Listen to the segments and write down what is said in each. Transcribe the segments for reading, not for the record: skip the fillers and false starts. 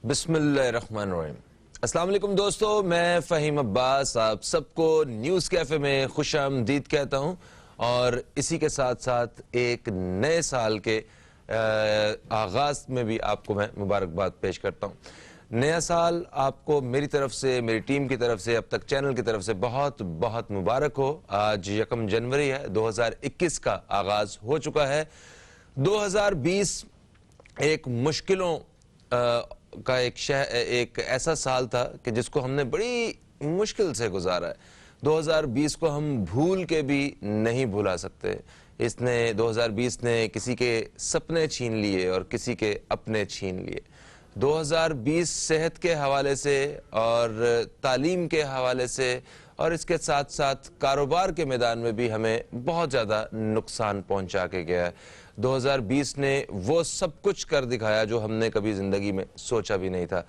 بسم اللہ الرحمن الرحیم۔ السلام علیکم دوستو، میں فہیم عباس آپ سب کو نیوز کیفے میں خوش آمدید کہتا ہوں، اور اسی کے ساتھ ساتھ ایک نئے سال کے آغاز میں بھی آپ کو میں مبارکباد پیش کرتا ہوں۔ نیا سال آپ کو میری طرف سے، میری ٹیم کی طرف سے، اب تک چینل کی طرف سے بہت بہت مبارک ہو۔ آج 1 جنوری ہے، 2021 کا آغاز ہو چکا ہے۔ 2020 ایک مشکلوں کا ایک ایسا سال تھا کہ جس کو ہم نے بڑی مشکل سے گزارا ہے۔ 2020 کو ہم بھول کے بھی نہیں بھلا سکتے۔ 2020 نے کسی کے سپنے چھین لیے اور کسی کے اپنے چھین لیے۔ 2020 صحت کے حوالے سے اور تعلیم کے حوالے سے اور اس کے ساتھ ساتھ کاروبار کے میدان میں بھی ہمیں بہت زیادہ نقصان پہنچا کے گیا ہے۔ 2020 نے وہ سب کچھ کر دکھایا جو ہم نے کبھی زندگی میں سوچا بھی نہیں تھا۔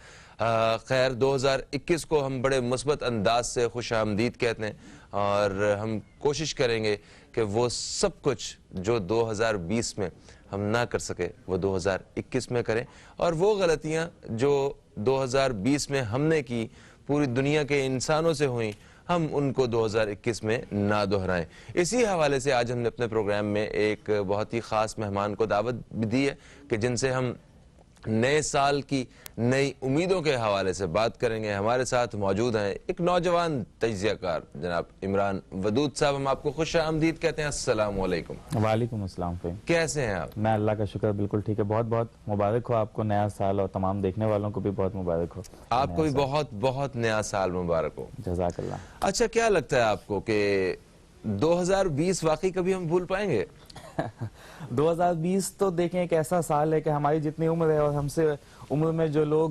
خیر 2021 کو ہم بڑے مثبت انداز سے خوش آمدید کہتے ہیں، اور ہم کوشش کریں گے کہ وہ سب کچھ جو 2020 میں ہم نہ کر سکے وہ 2021 میں کریں، اور وہ غلطیاں جو 2020 میں ہم نے کی، پوری دنیا کے انسانوں سے ہوئیں، ہم ان کو 2021 میں نہ دہرائیں۔ اسی حوالے سے آج ہم نے اپنے پروگرام میں ایک بہت ہی خاص مہمان کو دعوت بھی دی ہے کہ جن سے ہم نئے سال کی نئی امیدوں کے حوالے سے بات کریں گے۔ ہمارے ساتھ موجود ہیں ایک نوجوان تجزیہ کار جناب عمران ودود صاحب۔ ہم آپ کو خوش آمدید کہتے ہیں۔ السلام علیکم۔ وعلیکم السلام فہیم۔ کیسے ہیں آپ؟ میں اللہ کا شکر بالکل ٹھیک ہے۔ بہت بہت مبارک ہو آپ کو نیا سال، اور تمام دیکھنے والوں کو بھی بہت مبارک ہو۔ آپ کو بھی بہت بہت نیا سال مبارک ہو۔ جزاک اللہ۔ اچھا، کیا لگتا ہے آپ کو کہ 2020 واقعی کبھی ہم بھول پائیں گے؟ 2020 تو دیکھیں ایک ایسا سال ہے کہ ہماری جتنی عمر ہے اور ہم سے عمر میں جو لوگ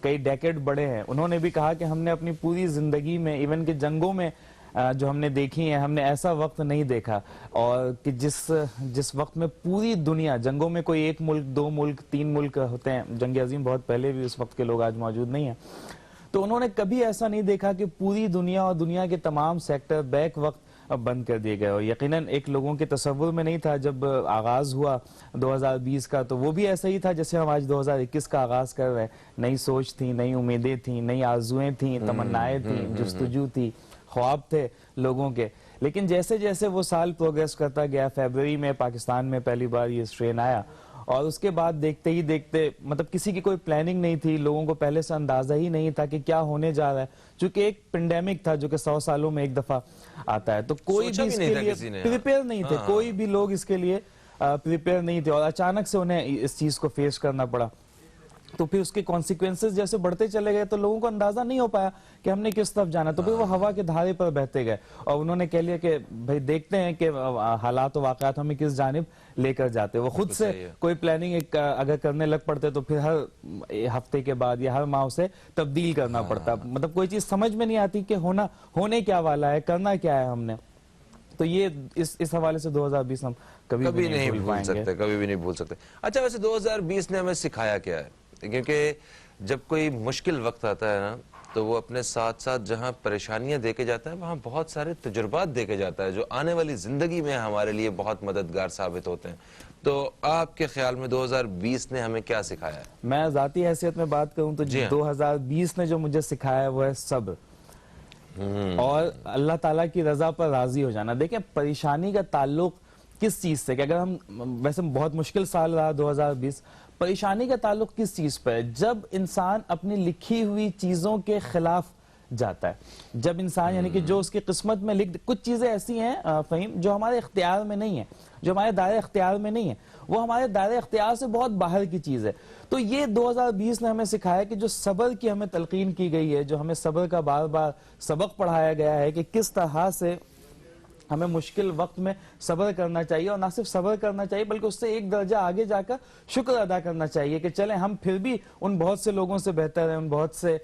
کئی ڈیکیڈ بڑے ہیں، انہوں نے بھی کہا کہ ہم نے اپنی پوری زندگی میں، ایون کہ جنگوں میں جو ہم نے دیکھی ہیں، ہم نے ایسا وقت نہیں دیکھا، اور کہ جس وقت میں پوری دنیا جنگوں میں کوئی ایک ملک، 2 ملک، 3 ملک ہوتے ہیں، جنگ عظیم بہت پہلے بھی، اس وقت کے لوگ آج موجود نہیں ہیں، تو انہوں نے کبھی ایسا نہیں دیکھا کہ پوری دنیا اور دنیا کے تمام سیکٹر بیک وقت بند کر دیے گئے۔ اور یقیناً ایک لوگوں کے تصور میں نہیں تھا جب آغاز ہوا 2020 کا، تو وہ بھی ایسا ہی تھا جیسے ہم آج 2021 کا آغاز کر رہے ہیں۔ نئی سوچ تھی، نئی امیدیں تھیں، نئی آرزویں تھیں، تمنائیں تھیں، جستجو تھی، خواب تھے لوگوں کے۔ لیکن جیسے جیسے وہ سال پروگریس کرتا گیا، فیبروری میں پاکستان میں پہلی بار یہ اسٹرین آیا، اور اس کے بعد دیکھتے ہی دیکھتے، مطلب کسی کی کوئی پلاننگ نہیں تھی، لوگوں کو پہلے سے اندازہ ہی نہیں تھا کہ کیا ہونے جا رہا ہے، چونکہ ایک پینڈیمک تھا جو کہ 100 سالوں میں ایک دفعہ آتا ہے، تو کوئی بھی اس کے لیے پریپیئر نہیں تھے، کوئی بھی لوگ اس کے لیے پریپیئر نہیں تھے، اور اچانک سے انہیں اس چیز کو فیس کرنا پڑا۔ تو پھر اس کے کانسیکوینسز جیسے بڑھتے چلے گئے تو لوگوں کو اندازہ نہیں ہو پایا کہ ہم نے کس طرف جانا، تو پھر وہ ہوا کے دھارے پر بہتے گئے، اور انہوں نے کہہ لیا کہ بھئی دیکھتے ہیں کہ حالات و واقعات ہمیں کس جانب لے کر جاتے۔ وہ خود سے کوئی پلاننگ اگر کرنے لگ پڑتے تو پھر ہر ہفتے کے بعد یا ہر ماہ اسے تبدیل کرنا پڑتا، مطلب کوئی چیز سمجھ میں نہیں آتی کہ ہونے کیا والا ہے، کرنا کیا ہے ہم نے۔ تو یہ اس حوالے سے 2020 ہم کبھی نہیں بھول سکتے، کبھی بھی نہیں بھول سکتے۔ اچھا، ویسے 2020 نے ہمیں سکھایا کیا ہے؟ کیونکہ جب کوئی مشکل وقت آتا ہے نا، تو وہ اپنے ساتھ ساتھ جہاں پریشانیاں دے کے جاتا ہے، وہاں بہت سارے تجربات دے کے جاتا ہے جو آنے والی زندگی میں ہمارے لیے بہت مددگار ثابت ہوتے ہیں۔ تو آپ کے خیال میں 2020 نے ہمیں کیا سکھایا ہے؟ میں ذاتی حیثیت میں بات کروں تو 2020 نے جو مجھے سکھایا ہے وہ ہے صبر، اور اللہ تعالیٰ کی رضا پر راضی ہو جانا۔ دیکھیں پریشانی کا تعلق کس چیز سے، کہ اگر ہم، ویسے بہت مشکل سال رہا 2020، پریشانی کا تعلق کس چیز پر ہے؟ جب انسان اپنی لکھی ہوئی چیزوں کے خلاف جاتا ہے، جب انسان یعنی کہ جو اس کی قسمت میں کچھ چیزیں ایسی ہیں فہیم جو ہمارے اختیار میں نہیں ہیں، جو ہمارے دائرے اختیار میں نہیں ہیں، وہ ہمارے دائرے اختیار سے بہت باہر کی چیز ہے۔ تو یہ 2020 نے ہمیں سکھایا کہ جو صبر کی ہمیں تلقین کی گئی ہے، جو ہمیں صبر کا بار بار سبق پڑھایا گیا ہے کہ کس طرح سے ہمیں مشکل وقت میں صبر کرنا چاہیے، اور نہ صرف صبر کرنا چاہیے بلکہ اس سے ایک درجہ آگے جا کر شکر ادا کرنا چاہیے کہ چلیں ہم پھر بھی ان بہت سے لوگوں سے بہتر ہیں، ان بہت سے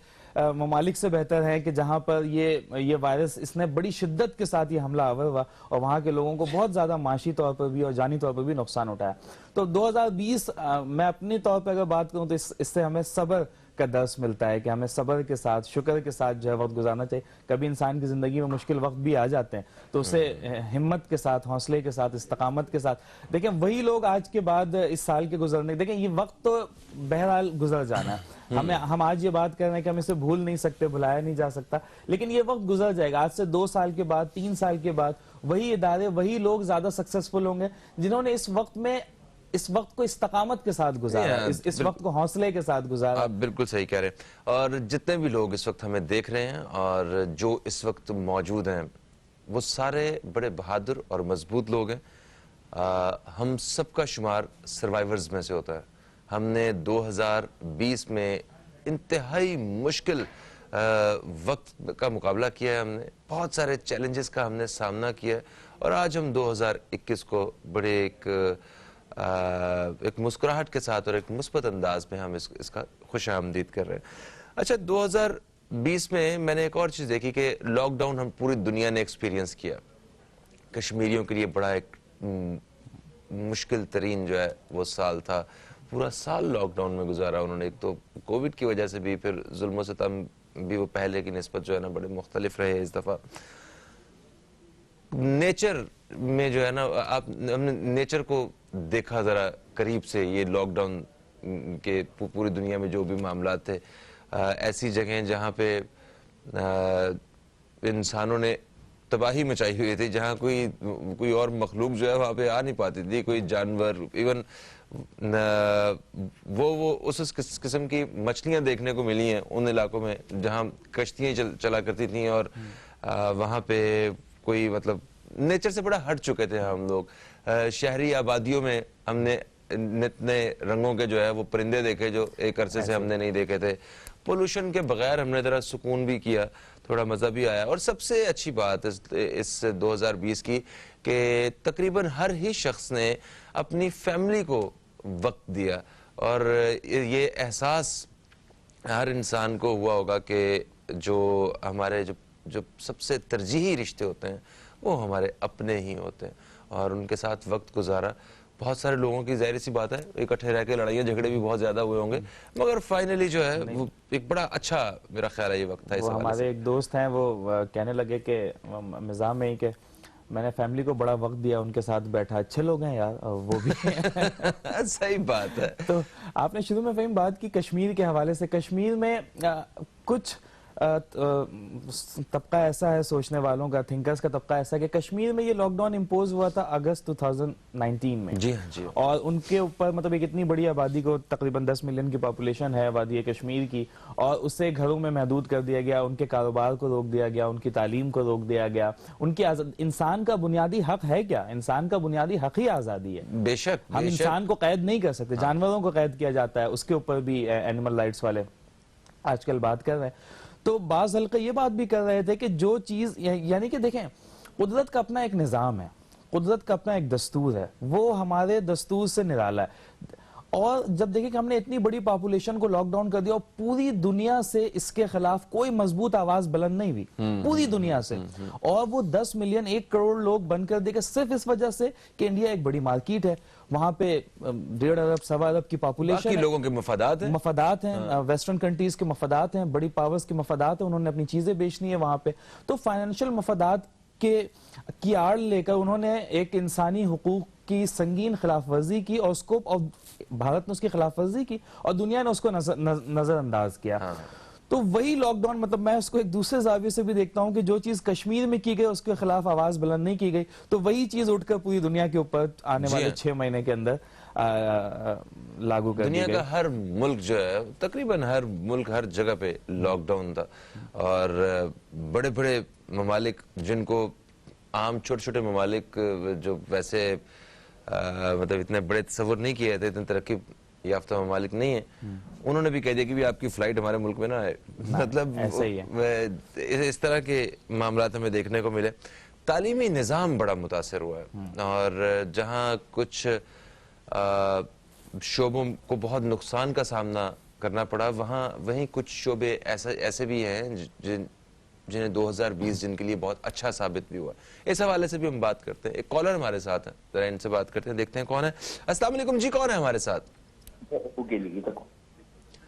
ممالک سے بہتر ہیں کہ جہاں پر یہ وائرس اس نے بڑی شدت کے ساتھ یہ حملہ آور ہوا، اور وہاں کے لوگوں کو بہت زیادہ معاشی طور پر بھی اور جانی طور پر بھی نقصان اٹھایا۔ تو 2020 میں اپنی طور پر اگر بات کروں تو اس سے ہمیں صبر کا درس ملتا ہے کہ ہمیں صبر کے ساتھ شکر کے ساتھ جو ہے وقت گزارنا چاہیے. کبھی انسان کی زندگی میں مشکل وقت بھی آ جاتے ہیں تو اسے ہمت کے ساتھ, حوصلے کے ساتھ, استقامت کے ساتھ, دیکھیں وہی لوگ آج کے بعد اس سال کے گزرنے, دیکھیں یہ وقت تو بہرحال گزر جانا ہے, ہم آج یہ بات کر رہے ہیں کہ ہم اسے بھول نہیں سکتے, بھلایا نہیں جا سکتا, لیکن یہ وقت گزر جائے گا. آج سے 2 سال کے بعد, 3 سال کے بعد وہی ادارے, وہی لوگ زیادہ سکسیسفل ہوں گے جنہوں نے اس وقت کو استقامت کے ساتھ گزارا, اس وقت کو حوصلے کے ساتھ گزارا. آپ بالکل صحیح کہہ رہے ہیں. اور جتنے بھی لوگ اس وقت ہمیں دیکھ رہے ہیں اور جو اس وقت موجود ہیں وہ سارے بڑے بہادر اور مضبوط لوگ ہیں. ہم سب کا شمار سروائیورز میں سے ہوتا ہے. ہم نے 2020 میں انتہائی مشکل وقت کا مقابلہ کیا ہے, ہم نے بہت سارے چیلنجز کا ہم نے سامنا کیا ہے, اور آج ہم 2021 کو بڑے ایک مسکراہٹ کے ساتھ اور ایک مثبت انداز میں ہم اس کا خوش آمدید کر رہے ہیں. اچھا, 2020 میں نے ایک اور چیز دیکھی کہ لاک ڈاؤن ہم پوری دنیا نے ایکسپیرینس کیا. کشمیریوں کے لیے بڑا ایک مشکل ترین جو ہے وہ سال تھا. پورا سال لاک ڈاؤن میں گزارا انہوں نے. ایک تو کووڈ کی وجہ سے بھی, پھر ظلم و ستم بھی وہ پہلے کی نسبت جو ہے نا بڑے مختلف رہے اس دفعہ. نیچر میں جو ہے نا ہم نے نیچر کو دیکھا ذرا قریب سے. یہ لاک ڈاؤن کے پوری دنیا میں جو بھی معاملات تھے, ایسی جگہیں جہاں پہ انسانوں نے تباہی مچائی ہوئی تھی, جہاں کوئی اور مخلوق جو ہے وہاں پہ آ نہیں پاتی تھی, کوئی جانور, ایون وہ اس قسم کی مچھلیاں دیکھنے کو ملی ہیں ان علاقوں میں جہاں کشتیاں چلا کرتی تھیں, اور وہاں پہ کوئی مطلب نیچر سے بڑا ہٹ چکے تھے ہم لوگ. شہری آبادیوں میں ہم نے نئے رنگوں کے جو ہے وہ پرندے دیکھے جو ایک عرصے سے ہم نے نہیں دیکھے تھے. پولوشن کے بغیر ہم نے ذرا سکون بھی کیا, تھوڑا مزہ بھی آیا. اور سب سے اچھی بات اس 2020 کی کہ تقریباً ہر ہی شخص نے اپنی فیملی کو وقت دیا, اور یہ احساس ہر انسان کو ہوا ہوگا کہ جو ہمارے جو سب سے ترجیحی رشتے ہوتے ہیں وہ ہمارے اپنے ہی ہوتے ہیں, اور ان کے ساتھ وقت گزارا. بہت سارے لوگوں کی ظاہر سی بات ہے اکٹھے رہ کے لڑائیاں جھگڑے بھی بہت زیادہ ہوئے ہوں گے, مگر فائنلی جو ہے وہ ایک بڑا اچھا میرا خیال ہے یہ وقت تھا. وہ ہمارے ایک دوست ہیں وہ کہنے لگے کہ مزاح میں ہی کہ میں نے فیملی کو بڑا وقت دیا, ان کے ساتھ بیٹھا. اچھے لوگ ہیں یار وہ بھی. صحیح بات ہے. تو آپ نے شروع میں فہیم بات کی کشمیر کے حوالے سے. کشمیر میں کچھ طبقہ ایسا ہے سوچنے والوں کا, تھنکرز کا طبقہ ایسا ہے کہ کشمیر میں یہ لاک ڈاؤن امپوز ہوا تھا اگست 2019 میں. جی ہاں جی. اور ان کے اوپر مطلب ایک اتنی بڑی آبادی کو, تقریباً 10 ملین کی پاپولیشن ہے وادی کشمیر کی, اور اسے گھروں میں محدود کر دیا گیا, ان کے کاروبار کو روک دیا گیا, ان کی تعلیم کو روک دیا گیا. ان کی انسان کا بنیادی حق ہے کیا؟ انسان کا بنیادی حق ہی آزادی ہے. بے شک ہم انسان کو قید نہیں کر سکتے, جانوروں کو قید کیا جاتا ہے. اس کے اوپر بھی اینیمل رائٹس والے آج کل بات کر رہے ہیں. تو بعض حلقے یہ بات بھی کر رہے تھے کہ جو چیز, یعنی کہ دیکھیں قدرت کا اپنا ایک نظام ہے, قدرت کا اپنا ایک دستور ہے, وہ ہمارے دستور سے نرالا ہے. اور جب دیکھیں کہ ہم نے اتنی بڑی پاپولیشن کو لاک ڈاؤن کر دیا اور پوری دنیا سے اس کے خلاف کوئی مضبوط آواز بلند نہیں ہوئی, پوری دنیا سے, اور وہ 10 ملین 1 کروڑ لوگ بند کر دے گا صرف اس وجہ سے کہ انڈیا ایک بڑی مارکیٹ ہے, وہاں پہ 1.5 ارب 1.25 ارب کی پاپولیشن ہے, لوگوں کے مفادات ہیں, ویسٹرن کنٹریز کے مفادات ہیں, بڑی پاورز کے مفادات ہیں, انہوں نے اپنی چیزیں بیچنی ہے وہاں پہ. تو فائنینشل مفادات کی آڑ لے کر انہوں نے ایک انسانی حقوق کی سنگین خلاف ورزی کی, اور بھارت نے اس کی خلاف ورزی کی اور دنیا نے اس کو نظر انداز کیا. تو وہی لاک ڈاؤن, مطلب میں اس کو ایک دوسرے زاویے سے بھی دیکھتا ہوں کہ جو چیز کشمیر میں کی گئی اس کے خلاف آواز بلند نہیں کی گئی, تو وہی چیز اٹھ کر پوری دنیا کے اوپر آنے والے 6 مہینے کے اندر لاگو کر دی گئی. دنیا کا ہر ملک جو ہے, تقریباً ہر ملک ہر جگہ پہ لاک ڈاؤن تھا, اور بڑے بڑے ممالک جن کو عام چھوٹے چھوٹے ممالک جو ویسے مطلب اتنے بڑے تصور نہیں کیے تھے, اتنے ترقی یافتہ ممالک نہیں ہیں, انہوں نے بھی کہہ دیا کہ بھی آپ کی فلائٹ ہمارے ملک میں نہ آئے. مطلب اس طرح کے معاملات ہمیں دیکھنے کو ملے. تعلیمی نظام بڑا متاثر ہوا ہے, اور جہاں کچھ شعبوں کو بہت نقصان کا سامنا کرنا پڑا, وہیں کچھ شعبے ایسے بھی ہیں جنہیں 2020 جن کے لیے بہت اچھا ثابت بھی ہوا. اس حوالے سے بھی ہم بات کرتے ہیں. ایک کالر ہمارے ساتھ ہیں, ذرا ان سے بات کرتے ہیں, دیکھتے ہیں کون ہے. السلام علیکم جی, کون ہے ہمارے ساتھ؟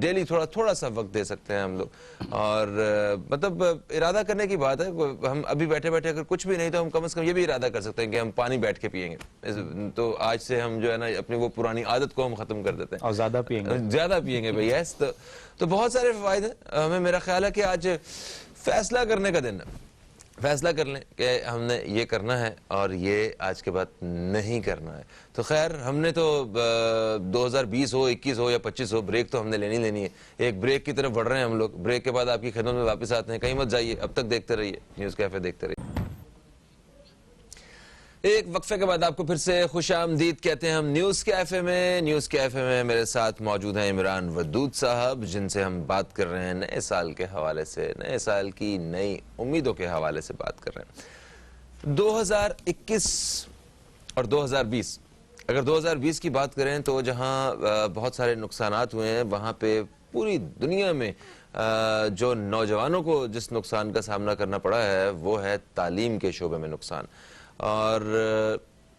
ڈیلی تھوڑا سا وقت دے سکتے ہیں ہم لوگ. اور مطلب ارادہ کرنے کی بات ہے, ہم ابھی بیٹھے بیٹھے اگر کچھ بھی نہیں تو ہم کم از کم یہ بھی ارادہ کر سکتے ہیں کہ ہم پانی بیٹھ کے پیئیں گے. تو آج سے ہم جو ہے نا اپنی وہ پرانی عادت کو ہم ختم کر دیتے ہیں اور زیادہ پیئیں گے بھائی. یس, تو بہت سارے فوائد ہیں. ہمیں میرا خیال ہے کہ آج فیصلہ کرنے کا دن ہے. فیصلہ کر لیں کہ ہم نے یہ کرنا ہے اور یہ آج کے بعد نہیں کرنا ہے. تو خیر, ہم نے تو 2020 ہو, 21 ہو یا 25 ہو, بریک تو ہم نے لینی ہے. ایک بریک کی طرف بڑھ رہے ہیں ہم لوگ. بریک کے بعد آپ کی خدمت میں واپس آتے ہیں. کہیں مت جائیے, اب تک دیکھتے رہیے نیوز کیفے, دیکھتے رہیے. ایک وقفے کے بعد آپ کو پھر سے خوش آمدید کہتے ہیں ہم نیوز کیفے میں. نیوز کیفے میں میرے ساتھ موجود ہیں عمران ودود صاحب, جن سے ہم بات کر رہے ہیں نئے سال کے حوالے سے, نئے سال کی نئی امیدوں کے حوالے سے بات کر رہے ہیں. 2021 اور 2020, اگر 2020 کی بات کریں تو جہاں بہت سارے نقصانات ہوئے ہیں, وہاں پہ پوری دنیا میں جو نوجوانوں کو جس نقصان کا سامنا کرنا پڑا ہے وہ ہے تعلیم کے شعبے میں نقصان. اور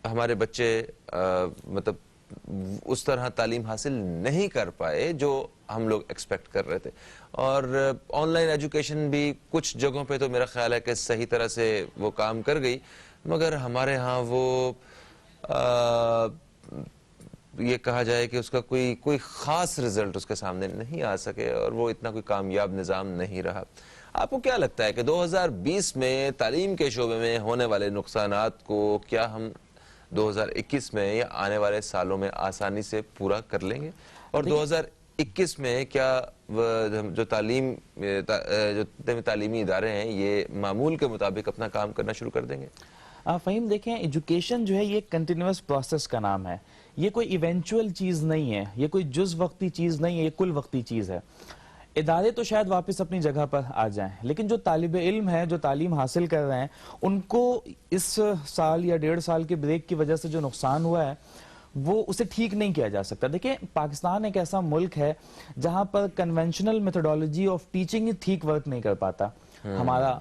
ہمارے بچے مطلب اس طرح تعلیم حاصل نہیں کر پائے جو ہم لوگ ایکسپیکٹ کر رہے تھے. اور آن لائن ایجوکیشن بھی کچھ جگہوں پہ تو میرا خیال ہے کہ صحیح طرح سے وہ کام کر گئی, مگر ہمارے ہاں وہ یہ کہا جائے کہ اس کا کوئی خاص رزلٹ اس کے سامنے نہیں آ سکے, اور وہ اتنا کوئی کامیاب نظام نہیں رہا. آپ کو کیا لگتا ہے کہ 2020 میں تعلیم کے شعبے میں ہونے والے نقصانات کو کیا ہم 2021 میں یا آنے والے سالوں میں آسانی سے پورا کر لیں گے؟ اور 2021 میں کیا جو تعلیمی ادارے ہیں یہ معمول کے مطابق اپنا کام کرنا شروع کر دیں گے؟ فہیم دیکھیں, ایجوکیشن جو ہے یہ کنٹینیوس پروسیس کا نام ہے. یہ کوئی ایونچول چیز نہیں ہے, یہ کوئی جز وقتی چیز نہیں ہے, یہ کل وقتی چیز ہے. ادارے تو شاید واپس اپنی جگہ پر آ جائیں, لیکن جو طالب علم ہیں, جو تعلیم حاصل کر رہے ہیں, ان کو اس سال یا 1.5 سال کے بریک کی وجہ سے جو نقصان ہوا ہے وہ اسے ٹھیک نہیں کیا جا سکتا. دیکھیں, پاکستان ایک ایسا ملک ہے جہاں پر کنونشنل میتھڈالوجی آف ٹیچنگ ٹھیک ورک نہیں کر پاتا. ہمارا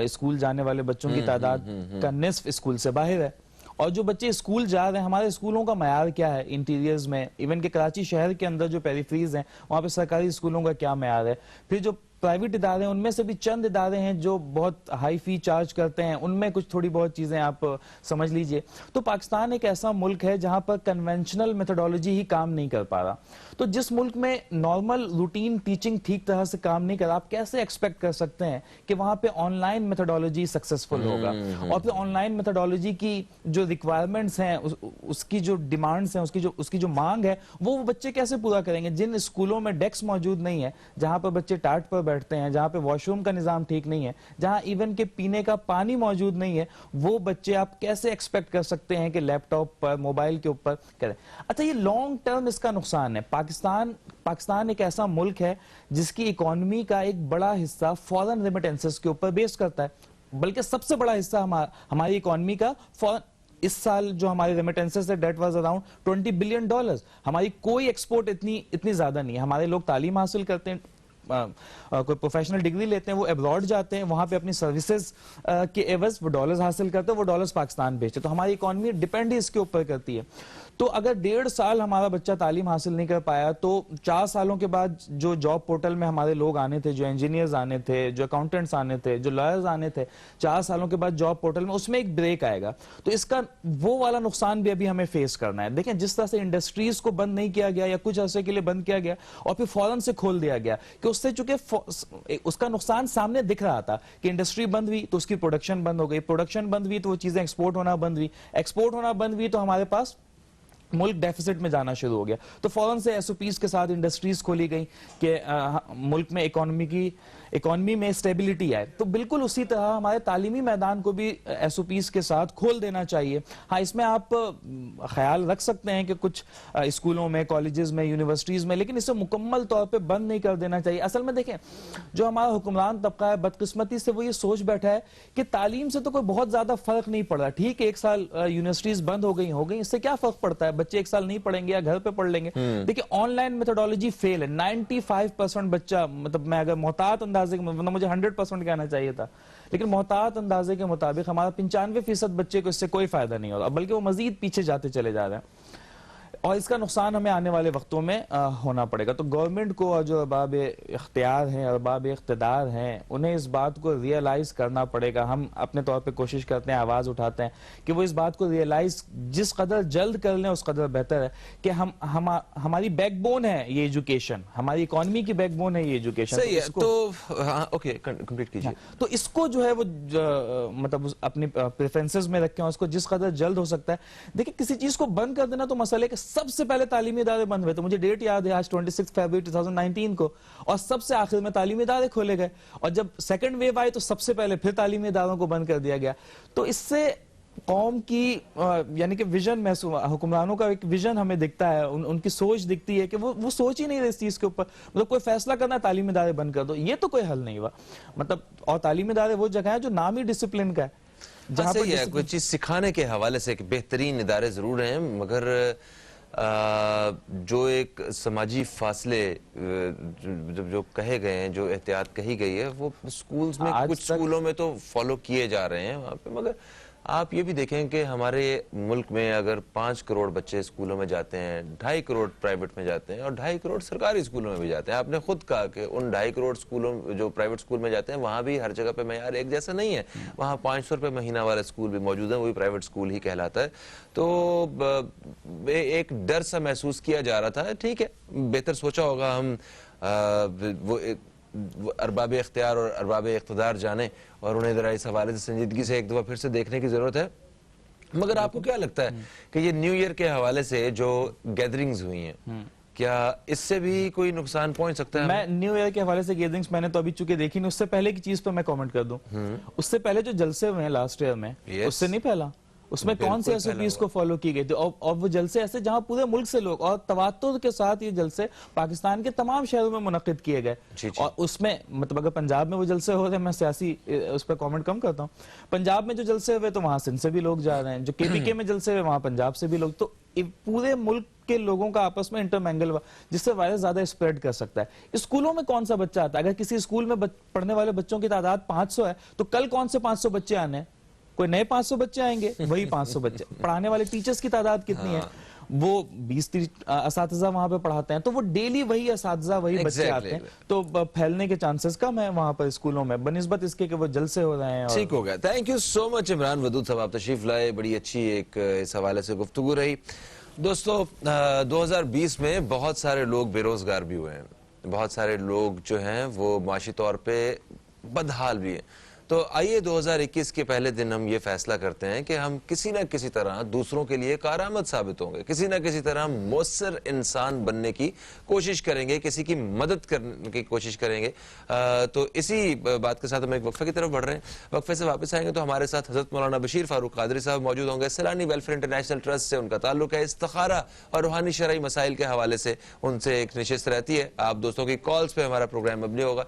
اسکول جانے والے بچوں کی تعداد کا نصف اسکول سے باہر ہے, اور جو بچے اسکول جا رہے ہیں, ہمارے اسکولوں کا معیار کیا ہے انٹیریئرز میں, ایون کہ کراچی شہر کے اندر جو پیریفریز ہیں وہاں پہ سرکاری اسکولوں کا کیا معیار ہے. پھر جو پرائیویٹ ادارے ہیں ان میں سے بھی چند ادارے ہیں جو بہت ہائی فی چارج کرتے ہیں, ان میں کچھ تھوڑی بہت چیزیں آپ سمجھ لیجئے. تو پاکستان ایک ایسا ملک ہے جہاں پر کنونشنل میتھڈالوجی ہی کام نہیں کر پا رہا. تو جس ملک میں نارمل روٹین ٹیچنگ ٹھیک طرح سے کام نہیں کر رہا, آپ کیسے ایکسپیکٹ کر سکتے ہیں کہ وہاں پہ آن لائن میتھڈالوجی سکسیسفل ہوگا؟ اور پھر آن لائن میتھڈالوجی کی جو ریکوائرمنٹس ہیں, اس کی جو ڈیمانڈز ہیں, اس کی جو مانگ ہے, وہ بچے کیسے پورا کریں گے جن اسکولوں میں ڈیسک موجود نہیں ہے, جہاں پر بچے ٹاٹ پر بیٹھتے ہیں, جہاں پہ واش روم کا نظام ٹھیک نہیں ہے, جہاں ایون کہ پینے کا پانی موجود نہیں ہے. وہ بچے آپ کیسے ایکسپیکٹ کر سکتے ہیں کہ لیپ ٹاپ پر, موبائل کے اوپر کریں؟ اچھا, یہ لانگ ٹرم اس کا نقصان ہے. پاکستان ایک ایسا ملک ہے جس کی اکانومی کا ایک بڑا حصہ فورن ریمیٹنسز کے اوپر بیس کرتا ہے, بلکہ سب سے بڑا حصہ ہماری اکانومی کا اس سال جو ہماری ریمیٹنسز ہے دیٹ واز اراؤنڈ $20 بلین. ہماری کوئی ایکسپورٹ اتنی زیادہ نہیں ہے. ہمارے لوگ تعلیم حاصل کرتے ہیں, کوئی پروفیشنل ڈگری لیتے ہیں, وہ ابراڈ جاتے ہیں, وہاں پہ اپنی سروسز کے عوض وہ ڈالرز حاصل کرتے ہیں, وہ ڈالرز پاکستان بھیجتے ہیں. تو ہماری اکانومی ڈیپینڈ ہی اس کے اوپر کرتی ہے. تو اگر 1.5 سال ہمارا بچہ تعلیم حاصل نہیں کر پایا تو 4 سالوں کے بعد جو جاب پورٹل میں ہمارے لوگ آنے تھے, جو انجینئرز آنے تھے, جو اکاؤنٹنٹس آنے تھے, جو لائرز آنے تھے, 4 سالوں کے بعد جاب پورٹل میں اس میں ایک بریک آئے گا. تو اس کا وہ والا نقصان بھی ابھی ہمیں فیس کرنا ہے. دیکھیں, جس طرح سے انڈسٹریز کو بند نہیں کیا گیا یا کچھ عرصے کے لیے بند کیا گیا اور پھر فوراً سے کھول دیا گیا, کہ اس سے چونکہ اس کا نقصان سامنے دکھ رہا تھا کہ انڈسٹری بند ہوئی تو اس کی پروڈکشن بند ہو گئی, پروڈکشن بند ہوئی تو وہ چیزیں ایکسپورٹ ہونا بند ہوئی, ایکسپورٹ ہونا بند ہوئی تو ہمارے پاس ملک ڈیفیسٹ میں جانا شروع ہو گیا. تو فوراً سے ایس او پیز کے ساتھ انڈسٹریز کھولی گئی کہ ملک میں اکانومی میں اسٹیبلٹی آئے. تو بالکل اسی طرح ہمارے تعلیمی میدان کو بھی ایس او پیز کے ساتھ کھول دینا چاہیے. ہاں, اس میں آپ خیال رکھ سکتے ہیں کہ کچھ اسکولوں میں, کالجز میں, یونیورسٹیز میں, لیکن اسے مکمل طور پہ بند نہیں کر دینا چاہیے. اصل میں دیکھیں, جو ہمارا حکمران طبقہ ہے بدقسمتی سے وہ یہ سوچ بیٹھا ہے کہ تعلیم سے تو کوئی بہت زیادہ فرق نہیں پڑ رہا. ٹھیک ہے, 1 سال یونیورسٹیز بند ہو گئی, اس سے کیا فرق پڑتا ہے, بچے 1 سال نہیں پڑھیں گے یا گھر پہ پڑھ لیں گے. دیکھیں, آن لائن میتھڈالوجی فیل ہے. 95% بچہ, مطلب میں اگر محتاط اندازے, مجھے 100% کہنا چاہیے تھا, لیکن محتاط اندازے کے مطابق ہمارا 95% بچے کو اس سے کوئی فائدہ نہیں ہو رہا, بلکہ وہ مزید پیچھے جاتے چلے جا رہے ہیں. اور اس کا نقصان ہمیں آنے والے وقتوں میں ہونا پڑے گا. تو گورنمنٹ کو اور جو ارباب اختیار ہیں, ارباب اقتدار ہیں, انہیں اس بات کو ریئلائز کرنا پڑے گا. ہم اپنے طور پہ کوشش کرتے ہیں, آواز اٹھاتے ہیں کہ وہ اس بات کو ریئلائز جس قدر جلد کر لیں اس قدر بہتر ہے کہ ہماری بیک بون ہے یہ ایجوکیشن, ہماری اکانومی کی بیک بون ہے یہ ایجوکیشن. صحیح ہے. تو اوکے کمپلیٹ کیجیے. تو اس کو جو ہے وہ مطلب اپنی پریفرنسز میں رکھیں, اور اس کو جس قدر جلد ہو سکتا ہے. دیکھیں کسی چیز کو بند کر دینا تو مسئلہ ہے کہ سب سے پہلے تعلیمی ادارے بند ہوئے. تو مجھے ڈیٹ یاد ہے آج 26 فروری 2019 کو, اور سب سے آخر میں تعلیمی ادارے کھولے گئے, اور جب سیکنڈ ویو آئی تو سب سے پہلے پھر تعلیمی اداروں کو بند کر دیا گیا. تو اس سے قوم کی یعنی کہ ویژن, حکمرانوں کا ایک ویژن ہمیں دکھتا ہے, ان کی سوچ دکھتی ہے کہ وہ سوچ ہی نہیں رہے اس چیز کے اوپر. مطلب کوئی فیصلہ کرنا تعلیمی ادارے بند کر دو, یہ تو کوئی حل نہیں ہوا. مطلب اور تعلیمی ادارے وہ جگہ ہے جو نام ہی ڈسپلن کا ہے, جہاں پر کوئی چیز سکھانے کے حوالے سے کہ بہترین ادارے ضرور ہیں, مگر جو ایک سماجی فاصلے جو کہے گئے ہیں, جو احتیاط کہی گئی ہے, وہ سکولز میں کچھ سکولوں میں تو فالو کیے جا رہے ہیں وہاں پہ. مگر آپ یہ بھی دیکھیں کہ ہمارے ملک میں اگر 5 کروڑ بچے اسکولوں میں جاتے ہیں, 2.5 کروڑ پرائیویٹ میں جاتے ہیں, اور 2.5 کروڑ سرکاری اسکولوں میں بھی جاتے ہیں. آپ نے خود کہا کہ ان 2.5 کروڑ اسکولوں جو پرائیویٹ اسکول میں جاتے ہیں وہاں بھی ہر جگہ پہ معیار ایک جیسا نہیں ہے. وہاں 500 روپے مہینہ والے اسکول بھی موجود ہیں, وہ بھی پرائیویٹ اسکول ہی کہلاتا ہے. تو ایک ڈر سا محسوس کیا جا رہا تھا. ٹھیک ہے, بہتر سوچا ہوگا ہم وہ ارباب اختیار اور ارباب اقتدار جانیں, اور انہیں ذرا اس حوالے سے سنجیدگی سے ایک دفعہ پھر سے دیکھنے کی ضرورت ہے. مگر آپ کو کیا لگتا ہے کہ یہ نیو ایئر کے حوالے سے جو گیدرنگز ہوئی ہیں, کیا اس سے بھی کوئی نقصان پہنچ سکتا ہے؟ میں نیو ایئر کے حوالے سے گیدرنگز میں نے تو ابھی چونکہ دیکھی نہیں, اس سے پہلے کی چیز پر میں کامنٹ کر دوں. اس سے پہلے جو جلسے ہوئے ہیں لاسٹ ایئر میں, اس سے نہیں پھیلا. اس میں کون سے SOPs کو فالو کی گئی تھی, اور وہ جلسے ایسے جہاں پورے ملک سے لوگ, اور تواتر کے ساتھ یہ جلسے پاکستان کے تمام شہروں میں منعقد کیے گئے. اور اس میں مطلب اگر پنجاب میں وہ جلسے ہو رہے ہیں, میں سیاسی اس پہ کامنٹ کم کرتا ہوں, پنجاب میں جو جلسے ہوئے تو وہاں سندھ سے بھی لوگ جا رہے ہیں, جو KPK میں جلسے ہوئے وہاں پنجاب سے بھی لوگ. تو پورے ملک کے لوگوں کا آپس میں انٹرمینگل ہوا, جس سے وائرس زیادہ اسپریڈ کر سکتا ہے. اسکولوں میں کون سا بچہ آتا ہے؟ اگر کسی اسکول میں پڑھنے والے بچوں کی تعداد 500 ہے تو کل کون سے 500 بچے آنے ہیں؟ کوئی نئے 500 بچے آئیں گے, وہی 500 بچے. پڑھانے والے ٹیچرز کی تعداد کتنی ہے؟ وہ 20-30 اساتذہ وہاں پہ پڑھاتے ہیں, تو وہ ڈیلی وہی اساتذہ وہی بچے آتے ہیں, تو پھیلنے کے چانسز کم ہیں وہاں پر اسکولوں میں بنسبت اس کے کہ وہ جلسے ہو رہے ہیں. ٹھیک ہو گیا. تھینک یو سو مچ عمران ودود صاحب, آپ تشریف لائے, بڑی اچھی ایک اس حوالے سے گفتگو رہی. دوستو 2020 میں بہت سارے لوگ بے روزگار بھی ہوئے ہیں, بہت سارے لوگ جو ہیں وہ معاشی طور پہ بدحال بھی ہیں. تو آئیے 2021 کے پہلے دن ہم یہ فیصلہ کرتے ہیں کہ ہم کسی نہ کسی طرح دوسروں کے لیے کارآمد ثابت ہوں گے, کسی نہ کسی طرح مؤثر انسان بننے کی کوشش کریں گے, کسی کی مدد کرنے کی کوشش کریں گے. تو اسی بات کے ساتھ ہم ایک وقفے کی طرف بڑھ رہے ہیں. وقفے سے واپس آئیں گے تو ہمارے ساتھ حضرت مولانا بشیر فاروق قادری صاحب موجود ہوں گے. سیلانی ویلفیئر انٹرنیشنل ٹرسٹ سے ان کا تعلق ہے. استخارہ اور روحانی شرعی مسائل کے حوالے سے ان سے ایک نشست رہتی ہے. آپ دوستوں کی کالز پہ ہمارا پروگرام مبنی ہوگا.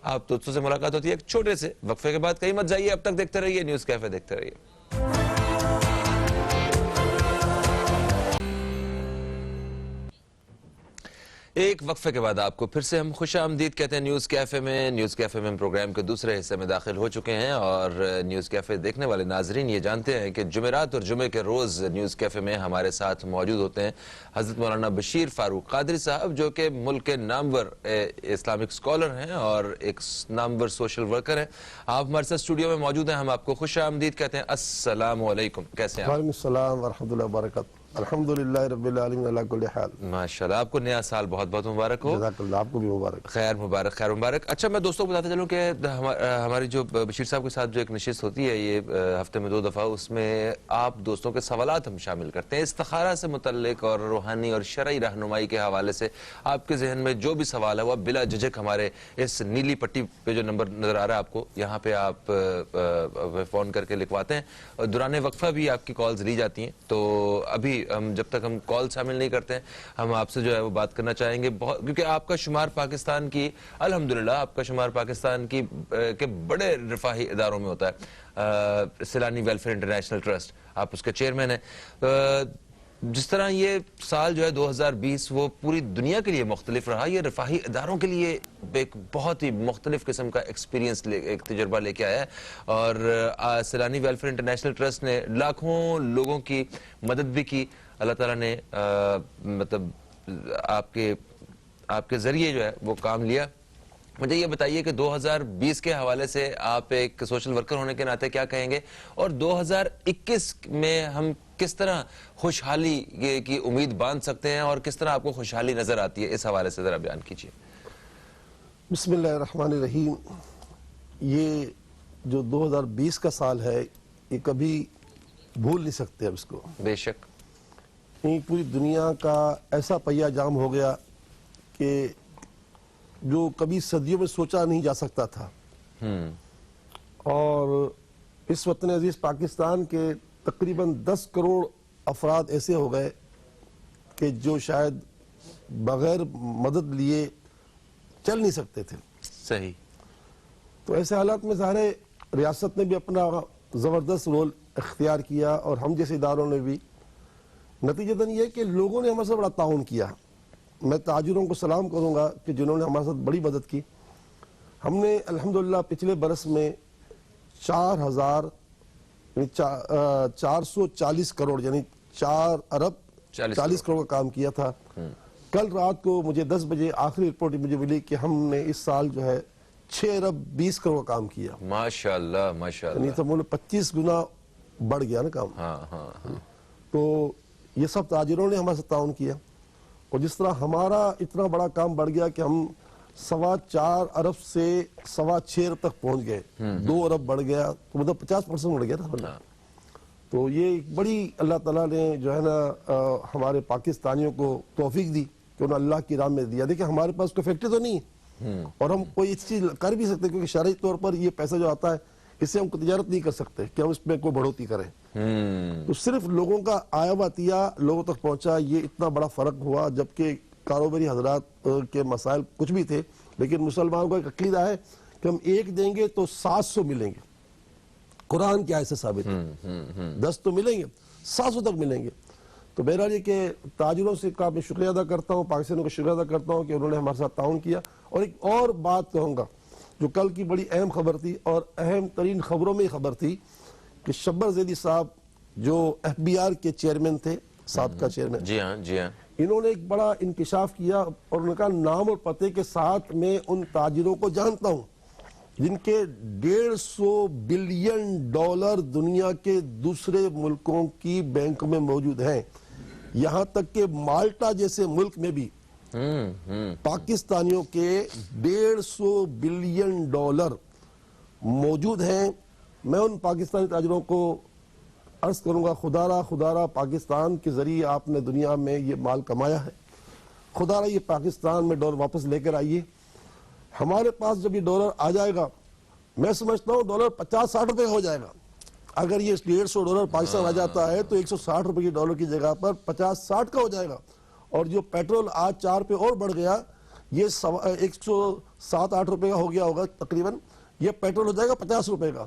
آپ دوستوں سے ملاقات ہوتی ہے ایک چھوٹے سے وقفے کے بعد. کہیں مت جائیے, اب تک دیکھتے رہیے نیوز کیفے, دیکھتے رہیے. ایک وقفے کے بعد آپ کو پھر سے ہم خوش آمدید کہتے ہیں نیوز کیفے میں. نیوز کیفے میں ہم پروگرام کے دوسرے حصے میں داخل ہو چکے ہیں, اور نیوز کیفے دیکھنے والے ناظرین یہ جانتے ہیں کہ جمعرات اور جمعے کے روز نیوز کیفے میں ہمارے ساتھ موجود ہوتے ہیں حضرت مولانا بشیر فاروق قادری صاحب, جو کہ ملک کے نامور اسلامک اسکالر ہیں اور ایک نامور سوشل ورکر ہیں. آپ ہمارے ساتھ اسٹوڈیو میں موجود ہیں, ہم آپ کو خوش آمدید کہتے ہیں. السلام علیکم, کیسے ہیں آپ؟ وعلیکم السلام ورحمۃ اللہ وبرکاتہ. الحمدللہ رب العالمین علی کل حال. ماشاءاللہ, آپ کو نیا سال بہت بہت مبارک ہو. جزاک اللہ, آپ کو بھی مبارک. خیر مبارک, خیر مبارک. اچھا, میں دوستوں کو بتاتا چلوں کہ ہماری جو بشیر صاحب کے ساتھ جو ایک نشست ہوتی ہے یہ ہفتے میں 2 دفعہ, اس میں آپ دوستوں کے سوالات ہم شامل کرتے ہیں استخارہ سے متعلق اور روحانی اور شرعی رہنمائی کے حوالے سے. آپ کے ذہن میں جو بھی سوال ہے وہ بلا جھجک ہمارے اس نیلی پٹی پہ جو نمبر نظر آ رہا ہے آپ کو, یہاں پہ آپ فون کر کے لکھواتے ہیں, اور دوران وقفہ بھی آپ کی کالز لی جاتی ہیں. تو ابھی ہم جب تک ہم کال شامل نہیں کرتے ہیں, ہم آپ سے جو ہے وہ بات کرنا چاہیں گے, کیونکہ آپ کا شمار پاکستان کی الحمدللہ آپ کا شمار پاکستان کی کے بڑے رفاہی اداروں میں ہوتا ہے. سیلانی ویلفیئر انٹرنیشنل ٹرسٹ, آپ اس کے چیئرمین ہیں. جس طرح یہ سال جو ہے 2020 وہ پوری دنیا کے لیے مختلف رہا, یہ رفاہی اداروں کے لیے ایک بہت ہی مختلف قسم کا ایکسپیرینس ایک تجربہ لے کے آیا ہے. اور سیلانی ویلفیئر انٹرنیشنل ٹرسٹ نے لاکھوں لوگوں کی مدد بھی کی, اللہ تعالیٰ نے مطلب آپ کے ذریعے جو ہے وہ کام لیا. مجھے یہ بتائیے کہ 2020 کے حوالے سے آپ ایک سوشل ورکر ہونے کے ناطے کیا کہیں گے, اور 2021 میں ہم کس طرح خوشحالی کی امید باندھ سکتے ہیں, اور کس طرح آپ کو خوشحالی نظر آتی ہے, اس حوالے سے ذرا بیان کیجیے. بسم اللہ الرحمن الرحیم. یہ جو 2020 کا سال ہے یہ کبھی بھول نہیں سکتے اب اس کو. بے شک. پوری دنیا کا ایسا پہیہ جام ہو گیا کہ جو کبھی صدیوں میں سوچا نہیں جا سکتا تھا. اور اس وطن عزیز پاکستان کے تقریباً 10 کروڑ افراد ایسے ہو گئے کہ جو شاید بغیر مدد لیے چل نہیں سکتے تھے. صحیح. تو ایسے حالات میں ظاہر ہے ریاست نے بھی اپنا زبردست رول اختیار کیا, اور ہم جیسے اداروں نے بھی. نتیجتاً یہ کہ لوگوں نے ہمارے ساتھ بڑا تعاون کیا. میں تاجروں کو سلام کروں گا کہ جنہوں نے ہمارے ساتھ بڑی مدد کی. ہم نے الحمدللہ پچھلے برس میں 440 کروڑ یعنی 4 ارب 40 کروڑ کا کام کیا تھا. کل رات کو مجھے 10 بجے آخری رپورٹ مجھے ملی کہ ہم نے اس سال جو ہے 6 ارب 20 کروڑ کا کام کیا. ماشاءاللہ ماشاءاللہ. یعنی تو 25 گنا بڑھ گیا نا کام. ہاں. تو یہ سب تاجروں نے ہمارے ساتھ تعاون کیا. اور جس طرح ہمارا اتنا بڑا کام بڑھ گیا کہ ہم 4.25 ارب سے 6.25 ارب تک پہنچ گئے. 2 ارب بڑھ گیا تو مطلب 50% بڑھ گیا تھا. تو یہ ایک بڑی اللہ تعالیٰ نے جو ہے نا ہمارے پاکستانیوں کو توفیق دی کہ انہوں نے اللہ کی راہ میں دیا. دیکھیں ہمارے پاس کوئی فیکٹری تو نہیں ہے, اور ہم کوئی اس چیز کر بھی سکتے کیونکہ شرعی طور پر یہ پیسہ جو آتا ہے اس سے ہم تجارت نہیں کر سکتے کہ ہم اس میں کوئی بڑھوتی کریں. تو صرف لوگوں کا آیا عطیہ لوگوں تک پہنچا, یہ اتنا بڑا فرق ہوا. جبکہ کاروباری حضرات کے مسائل کچھ بھی تھے, لیکن مسلمانوں کا ایک عقیدہ ہے کہ ہم 1 دیں گے تو 700 ملیں گے. قرآن کی آیت سے ثابت ہے. 10 تو ملیں گے, 700 تک ملیں گے. تو بہرحال یہ کہ تاجروں سے کا میں شکریہ ادا کرتا ہوں, پاکستانیوں کا شکریہ ادا کرتا ہوں کہ انہوں نے ہمارے ساتھ تعاون کیا. اور ایک اور بات کہوں گا جو کل کی بڑی اہم خبر تھی, اور اہم ترین خبروں میں خبر تھی, کہ شبر زیدی صاحب جو FBR کے چیئرمین تھے, سابقہ چیئرمین, جی ہاں جی ہاں, انہوں نے ایک بڑا انکشاف کیا. اور انہوں نے کہا نام اور پتے کے ساتھ میں ان تاجروں کو جانتا ہوں جن کے $150 بلین دنیا کے دوسرے ملکوں کی بینک میں موجود ہیں. یہاں تک کہ مالٹا جیسے ملک میں بھی پاکستانیوں کے $150 بلین موجود ہیں. میں ان پاکستانی تاجروں کو عرض کروں گا, خدا را پاکستان کے ذریعے آپ نے دنیا میں یہ مال کمایا ہے, خدا را یہ پاکستان میں ڈالر واپس لے کر آئیے. ہمارے پاس جب یہ ڈالر آ جائے گا, میں سمجھتا ہوں ڈالر 50-60 روپے ہو جائے گا. اگر یہ $150 پاکستان آ جاتا ہے تو 160 روپے کی ڈالر کی جگہ پر 50-60 کا ہو جائے گا. اور جو پیٹرول آج 4 پہ اور بڑھ گیا, یہ 107-8 روپے کا ہو گیا ہوگا تقریباً, یہ پیٹرول ہو جائے گا 50 روپے کا.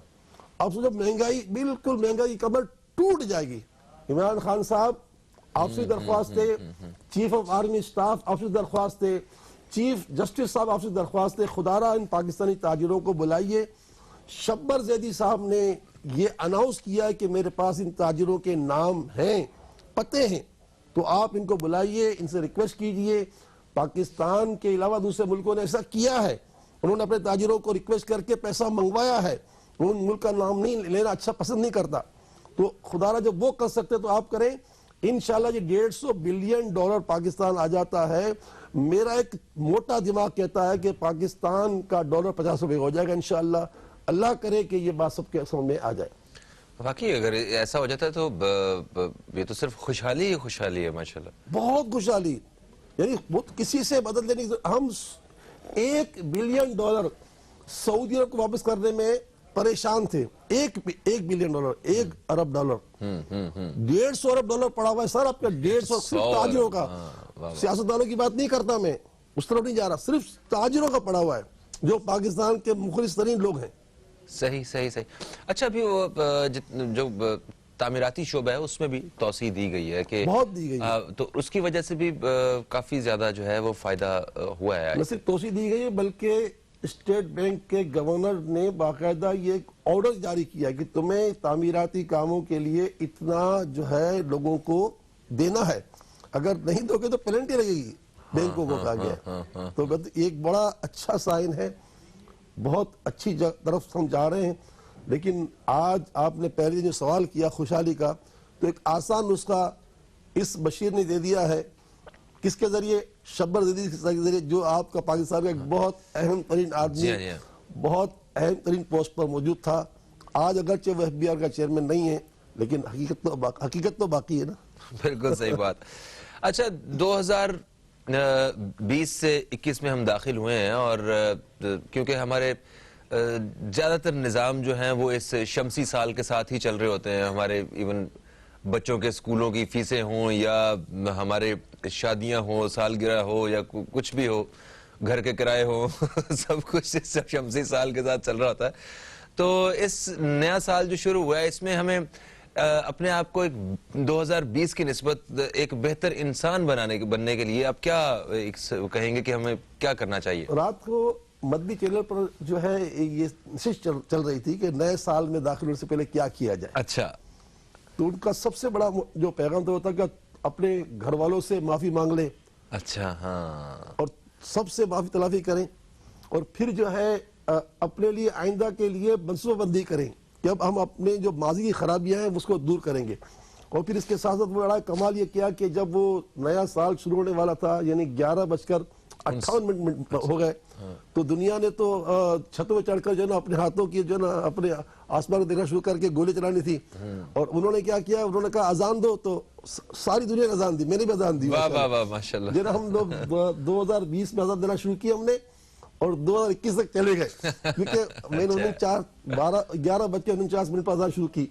اب سوچو مہنگائی, بالکل مہنگائی کی کمر ٹوٹ جائے گی. عمران خان صاحب آپ سے درخواست ہے, چیف آف آرمی سٹاف آپ سے درخواست ہے, چیف جسٹس صاحب آپ سے درخواست ہے, خدا را ان پاکستانی تاجروں کو بلائیے. شبر زیدی صاحب نے یہ اناؤنس کیا ہے کہ میرے پاس ان تاجروں کے نام ہیں, پتے ہیں, تو آپ ان کو بلائیے, ان سے ریکویسٹ کیجئے. پاکستان کے علاوہ دوسرے ملکوں نے ایسا کیا ہے, انہوں نے اپنے تاجروں کو ریکویسٹ کر کے پیسہ منگوایا ہے. ان ملک کا نام نہیں لینا اچھا پسند نہیں کرتا, تو خدا را جب وہ کر سکتے تو آپ کریں. انشاءاللہ یہ $150 بلین پاکستان آ جاتا ہے. میرا ایک موٹا دماغ کہتا ہے کہ پاکستان کا ڈالر 50 روپے ہو جائے گا انشاءاللہ. اللہ کرے کہ یہ بات سب کے سمجھ میں آ جائے. واقعی اگر ایسا ہو جاتا ہے تو یہ تو صرف خوشحالی ہی خوشحالی ہے. ماشاءاللہ بہت خوشحالی, یعنی کسی سے مدد لینے کی, ہم $1 بلین سعودی عرب کو واپس کرنے میں پریشان تھے. 1 بلین $1 ارب $150 ارب پڑا ہوا ہے سر آپ کا. 150 صرف تاجروں کا, سیاستدانوں کی بات نہیں کرتا, میں اس طرف نہیں جا رہا, صرف تاجروں کا پڑا ہوا ہے جو پاکستان کے مخلص ترین لوگ ہیں. صحیح صحیح صحیح. اچھا ابھی وہ جو تعمیراتی شعبہ ہے اس میں بھی توسیع دی گئی ہے کہ بہت دی گئی ہے, تو اس کی وجہ سے بھی کافی زیادہ جو ہے وہ فائدہ ہوا ہے. نہ صرف توسیع دی گئی ہے بلکہ اسٹیٹ بینک کے گورنر نے باقاعدہ یہ ایک آرڈر جاری کیا کہ تمہیں تعمیراتی کاموں کے لیے اتنا جو ہے لوگوں کو دینا ہے, اگر نہیں دو گے تو پینلٹی لگے گی بینکوں کو کہا گیا. تو ایک بڑا اچھا سائن ہے, بہت اچھی طرف ہم جا رہے ہیں. لیکن آج آپ نے پہلے جو سوال کیا خوشحالی کا, تو ایک آسان نسخہ اس بشیر نے دے دیا ہے. کس کے ذریعے؟ شبر زیدی کے ذریعے, جو آپ کا پاکستان کا ایک بہت اہم ترین آدمی, بہت اہم ترین پوسٹ پر موجود تھا. آج اگرچہ وہ FBR کا چیئرمین نہیں ہے, لیکن حقیقت تو باقی ہے نا. بالکل صحیح بات. اچھا 2020 سے 21 میں ہم داخل ہوئے ہیں, اور کیونکہ ہمارے زیادہ تر نظام جو ہیں وہ اس شمسی سال کے ساتھ ہی چل رہے ہوتے ہیں. ہمارے ایون بچوں کے اسکولوں کی فیسیں ہوں, یا ہمارے شادیاں ہوں, سالگرہ ہو, یا کچھ بھی ہو, گھر کے کرائے ہوں, سب کچھ اس شمسی سال کے ساتھ چل رہا ہوتا ہے. تو اس نیا سال جو شروع ہوا ہے, اس میں ہمیں اپنے آپ کو ایک 2020 کی نسبت ایک بہتر انسان بننے کے لیے آپ کیا کہیں گے کہ ہمیں کیا کرنا چاہیے؟ رات کو مدنی چینل پر جو ہے یہ نشست چل رہی تھی کہ نئے سال میں داخل ہونے سے پہلے کیا کیا جائے. اچھا. تو ان کا سب سے بڑا جو پیغام تو ہوتا کہ اپنے گھر والوں سے معافی مانگ لیں. اچھا. ہاں. اور سب سے معافی تلافی کریں, اور پھر جو ہے اپنے لیے آئندہ کے لیے منصوبہ بندی کریں کہ اب ہم اپنے جو ماضی کی خرابیاں ہیں اس کو دور کریں گے. اور پھر اس کے ساتھ ساتھ بڑا کمال یہ کیا کہ جب وہ نیا سال شروع ہونے والا تھا, یعنی 11:58 ہو گئے, تو دنیا نے تو چھتوں پہ چڑھ کر جو ہے نا اپنے ہاتھوں کی جو ہے نا اپنے آسمان کو دینا شروع کر کے گولی چلانی تھی. اور انہوں نے کیا کیا, انہوں نے کہا اذان دو, تو ساری دنیا نے اذان دی, میں نے بھی اذان دی. واہ واہ واہ ماشاءاللہ. جو نا ہم لوگ 2020 میں اذان دینا شروع کیا ہم نے, اور 2021 تک چلے گئے, کیونکہ میں نے 11:49 پر اذان شروع کی.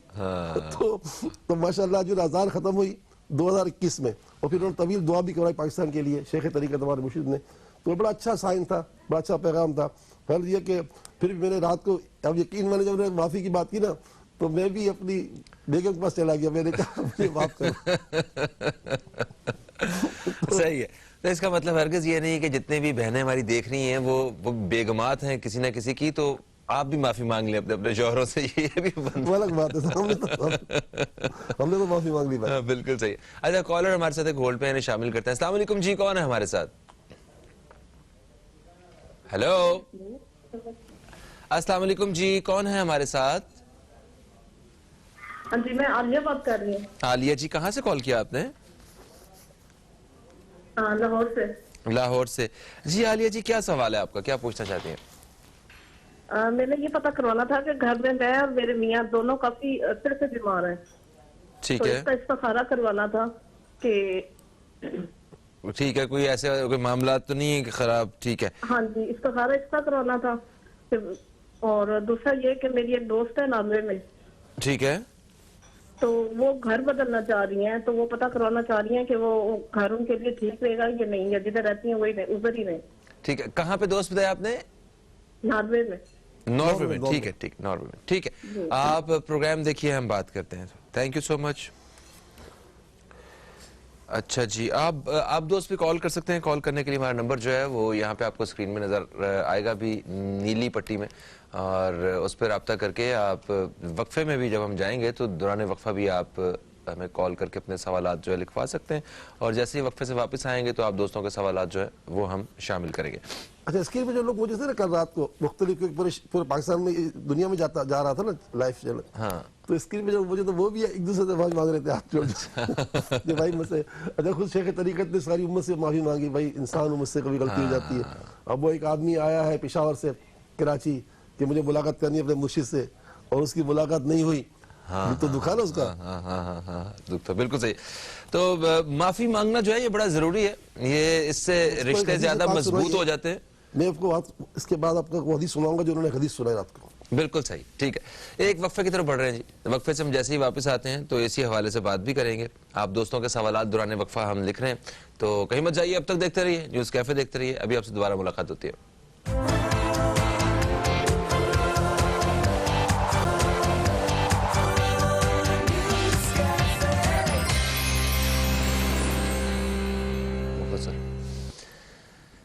تو ماشاءاللہ جو اذان ختم ہوئی 2021 میں, اور پھر انہوں نے طویل دعا بھی کرائی پاکستان کے لیے شیخ طریقت ہمارے مرشد نے. تو بڑا اچھا سائن تھا, بڑا اچھا پیغام تھا. پہلے یہ کہ پھر میں نے رات کو, اب یقین میں نے جب معافی کی بات کی نا, تو میں بھی اپنی بیگم کے پاس چلا گیا, میں نے کہا مجھے معاف کرو. صحیح ہے. تو اس کا مطلب ہرگز یہ نہیں کہ جتنے بھی بہنیں ہماری دیکھ رہی ہیں وہ بیگمات ہیں کسی نہ کسی کی, تو آپ بھی معافی مانگ لیں اپنے شوہروں سے, یہ بھی وہ الگ بات ہے. ہم نے تو معافی مانگ لی. بالکل صحیح. اچھا کالر ہمارے ساتھ ایک ہولڈ پہ شامل کرتے ہیں. السلام علیکم جی, کون ہے ہمارے ساتھ؟ ہیلو, السلام علیکم جی, کون ہے ہمارے ساتھ؟ ہاں جی, میں عالیہ بات کر رہی ہوں. عالیہ جی, کہاں سے کال کیا آپ نے؟ لاہور سے. لاہور سے. جی عالیہ جی, کیا سوال ہے آپ کا, کیا پوچھنا چاہتے ہیں؟ میں نے یہ پتا کروانا تھا کہ گھر میں میں اور میرے میاں دونوں کافی عرصے سے بیمار ہیں. ٹھیک ہے. اس کا استخارہ کروانا تھا کہ ٹھیک ہے, کوئی ایسے کوئی معاملات تو نہیں ہے کہ خراب؟ ٹھیک ہے. ہاں جی, استخارہ اس کا کروانا تھا. اور دوسرا یہ کہ میری ایک دوست ہے نانوے میں. ٹھیک ہے. تو وہ گھر بدلنا چاہ رہی ہیں, تو وہ پتا کروانا چاہ رہی ہیں کہ وہ گھر ان کے لیے ٹھیک رہے گا یا نہیں, یا جدھر رہتی ہیں وہی ادھر ہی رہیں. ٹھیک ہے. کہاں پہ دوست بتایا آپ نے؟ نانوے میں. ناروے میں. ٹھیک ہے, ٹھیک, ناروے میں. ٹھیک ہے, آپ پروگرام دیکھیے, ہم بات کرتے ہیں. تھینک یو سو مچ. اچھا جی, آپ دوست بھی کال کر سکتے ہیں. کال کرنے کے لیے ہمارا نمبر جو ہے وہ یہاں پہ آپ کو اسکرین میں نظر آئے گا بھی, نیلی پٹی میں, اور اس پہ رابطہ کر کے آپ وقفے میں بھی جب ہم جائیں گے تو دوران وقفہ بھی آپ ہمیں کال کر کے اپنے سوالات جو ہے لکھوا سکتے ہیں, اور جیسے ہی وقفے سے واپس آئیں گے تو آپ دوستوں کے سوالات جو ہے وہ ہم شامل کریں گے. اچھا, اسکرین پہ جو لوگ مجھے نا کل رات کو مختلف پورے پاکستان میں دنیا میں جا رہا تھا نا لائف چینل, ہاں, تو اسکرین پہ جو مجھے تو وہ بھی ایک دوسرے سے معافی مانگ رہے تھے, ہاتھ جوڑ کہ بھائی مجھ سے. اچھا, خود شیخ طریقت نے ساری امت سے معافی مانگی, بھائی انسان ہوں, مجھ سے کبھی غلطی ہو جاتی ہے. اب وہ ایک آدمی آیا ہے پشاور سے کراچی کہ مجھے ملاقات کرنی ہے اپنے مرشد سے, اور اس کی ملاقات نہیں ہوئی, تو دکھا نا اس کا. دکھ تو بالکل صحیح. تو معافی مانگنا جو ہے یہ بڑا ضروری ہے, یہ اس سے رشتے زیادہ مضبوط ہو جاتے ہیں. میں آپ کو اس کے بعد آپ کو حدیث سناؤں گا جو انہوں نے حدیث سنائی رات کو. بالکل صحیح. ٹھیک ہے, ایک وقفے کی طرف بڑھ رہے ہیں جی. وقفے سے ہم جیسے ہی واپس آتے ہیں تو اسی حوالے سے بات بھی کریں گے. آپ دوستوں کے سوالات دوران وقفہ ہم لکھ رہے ہیں, تو کہیں مت جائیے, اب تک دیکھتے رہیے نیوز کیفے, دیکھتے رہیے. ابھی آپ سے دوبارہ ملاقات ہوتی ہے.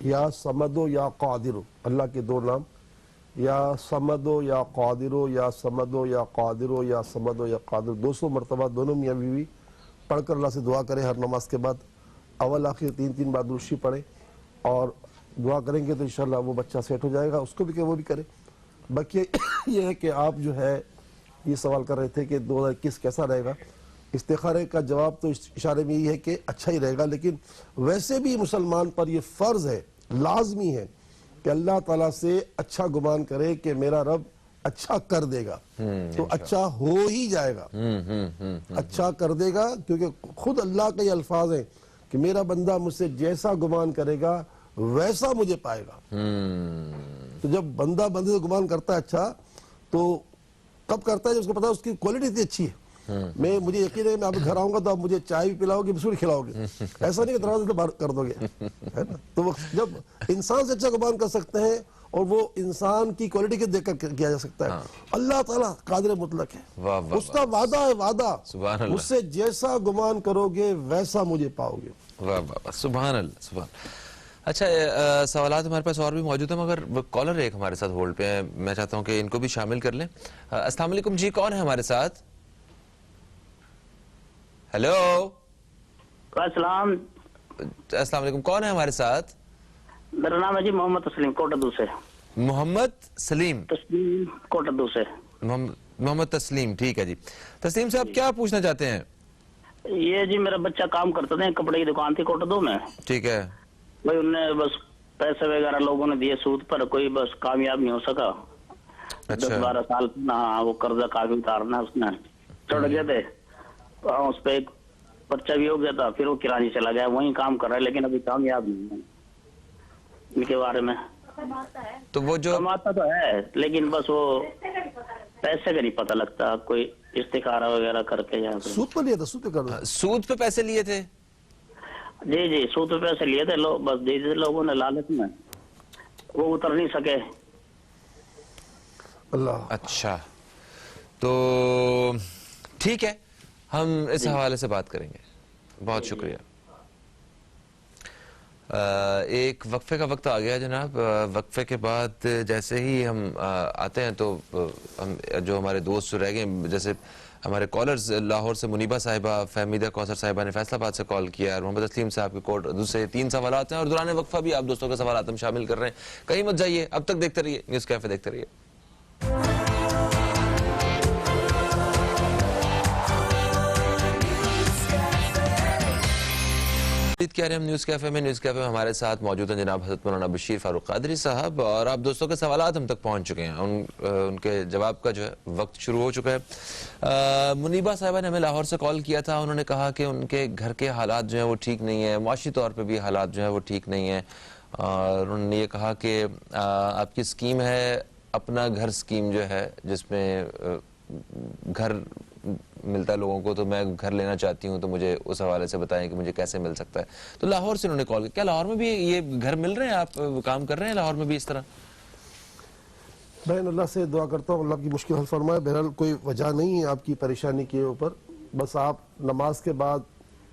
یا سمدو یا قادر، اللہ کے دو نام، یا سمدو یا قادرو، یا سمدو یا قادرو، یا سمدو یا قادر، 200 مرتبہ دونوں میاں بیوی پڑھ کر اللہ سے دعا کریں ہر نماز کے بعد، اول آخر 3 بار درود شریف پڑھیں اور دعا کریں گے تو انشاءاللہ وہ بچہ سیٹ ہو جائے گا، اس کو بھی کہ وہ بھی کرے۔ باقی یہ ہے کہ آپ جو ہے یہ سوال کر رہے تھے کہ 2021 کیسا رہے گا، استخارے کا جواب تو اشارے میں یہ ہے کہ اچھا ہی رہے گا، لیکن ویسے بھی مسلمان پر یہ فرض ہے، لازمی ہے کہ اللہ تعالیٰ سے اچھا گمان کرے کہ میرا رب اچھا کر دے گا، تو اچھا ہو ہی جائے گا، اچھا کر دے گا، کیونکہ خود اللہ کے یہ الفاظ ہیں کہ میرا بندہ مجھ سے جیسا گمان کرے گا ویسا مجھے پائے گا۔ تو جب بندہ بندے سے گمان کرتا ہے اچھا، تو کب کرتا ہے جب اس کو پتا ہے اس کی کوالٹی اتنی اچھی ہے، مجھے یقین ہے میں آپ کے گھر آؤں گا تو آپ مجھے چائے بھی پلاؤ گے، بسکٹ کھلاؤ گے، ایسا نہیں کہ دروازے سے باہر کر دو گے، ہے نا؟ تو جب انسان سے اچھا گمان کر سکتے ہیں اور وہ انسان کی کوالٹی کے دیکھ کر کیا جا سکتا ہے۔ اللہ تعالیٰ قادر مطلق ہے، اس کا وعدہ ہے، وعدہ، مجھ سے جیسا گمان کرو گے ویسا مجھے پاؤ گے۔ واہ واہ، سبحان اللہ، سبحان اللہ۔ اچھا، سوالات ہمارے پاس اور بھی موجود ہیں، مگر کالر ایک ہمارے ساتھ ہولڈ پہ ہیں، میں چاہتا ہوں کہ ان کو بھی شامل کر لیں۔ السلام علیکم جی، کون ہے ہمارے ساتھ؟ ہیلو، السلام علیکم، کون ہے ہمارے ساتھ؟ میرا نام ہے جی محمد تسلیم، کوٹدو سے۔ محمد سلیم، تسلیم کوٹدو سے۔ محمد تسلیم، ٹھیک ہے جی۔ تسلیم صاحب کیا پوچھنا چاہتے ہیں؟ یہ جی میرا بچہ کام کرتا تھا، کپڑے کی دکان تھی کوٹدو میں، ٹھیک ہے، بھائی انہوں نے بس پیسے وغیرہ لوگوں نے دیے سود پر، کوئی بس کامیاب نہیں ہو سکا، 10-12 سال نہ وہ قرضہ کافی اتارنا اس نے، چڑھ گئے تھے، اس پہ ایک پرچہ بھی ہو گیا تھا، پھر وہ کراچی چلا گیا، وہیں کام کر رہا ہے لیکن ابھی کامیاب نہیں ہے ان کے بارے میں۔ تو وہ جو کماتا تو ہے لیکن بس وہ پیسے کا نہیں پتہ لگتا، کوئی استخارہ وغیرہ کر کے یا سود پر لیا تھا، سود پہ کر رہا سود پہ پیسے لیے تھے؟ جی سود پہ پیسے لیے تھے لوگ، بس دے دیے لوگوں نے لالچ میں، وہ اتر نہیں سکے۔ اللہ، اچھا، تو ٹھیک ہے، ہم اس حوالے سے بات کریں گے، بہت شکریہ۔ ایک وقفے کا وقت آ گیا جناب، وقفے کے بعد جیسے ہی ہم آتے ہیں تو ہم جو ہمارے دوست رہ گئے، جیسے ہمارے کالرز لاہور سے منیبہ صاحبہ، فہمیدہ کوثر صاحبہ نے فیصل آباد سے کال کیا، اور محمد تسلیم صاحب کے کوٹ دوسرے 3 سوالات ہیں، اور دوران وقفہ بھی آپ دوستوں کے سوالات ہم شامل کر رہے ہیں، کہیں مت جائیے، اب تک دیکھتے رہیے نیوز کیفے، دیکھتے رہیے۔ کہہ رہے ہیں ہم نیوز کیفے میں ہمارے ساتھ موجود ہیں جناب حضرت مولانا بشیر فاروق قادری صاحب، اور آپ دوستوں کے سوالات ہم تک پہنچ چکے ہیں، ان کے جواب کا جو ہے وقت شروع ہو چکا ہے۔ منیبہ صاحبہ نے ہمیں لاہور سے کال کیا تھا، انہوں نے کہا کہ ان کے گھر کے حالات جو ہیں وہ ٹھیک نہیں ہیں، معاشی طور پہ بھی حالات جو ہیں وہ ٹھیک نہیں ہیں، اور انہوں نے یہ کہا کہ آپ کی اسکیم ہے اپنا گھر اسکیم جو ہے، جس میں گھر ملتا ہے لوگوں کو، تو میں گھر لینا چاہتی ہوں، تو مجھے اس حوالے سے بتائیں کہ مجھے کیسے مل سکتا ہے۔ تو لاہور سے انہوں نے کال کیا، کیا لاہور میں بھی یہ گھر مل رہے ہیں؟ آپ کام کر رہے ہیں لاہور میں بھی اس طرح؟ بہن اللہ سے دعا کرتا ہوں اللہ کی مشکل حل فرمائے، بہرحال کوئی وجہ نہیں ہے آپ کی پریشانی کے اوپر، بس آپ نماز کے بعد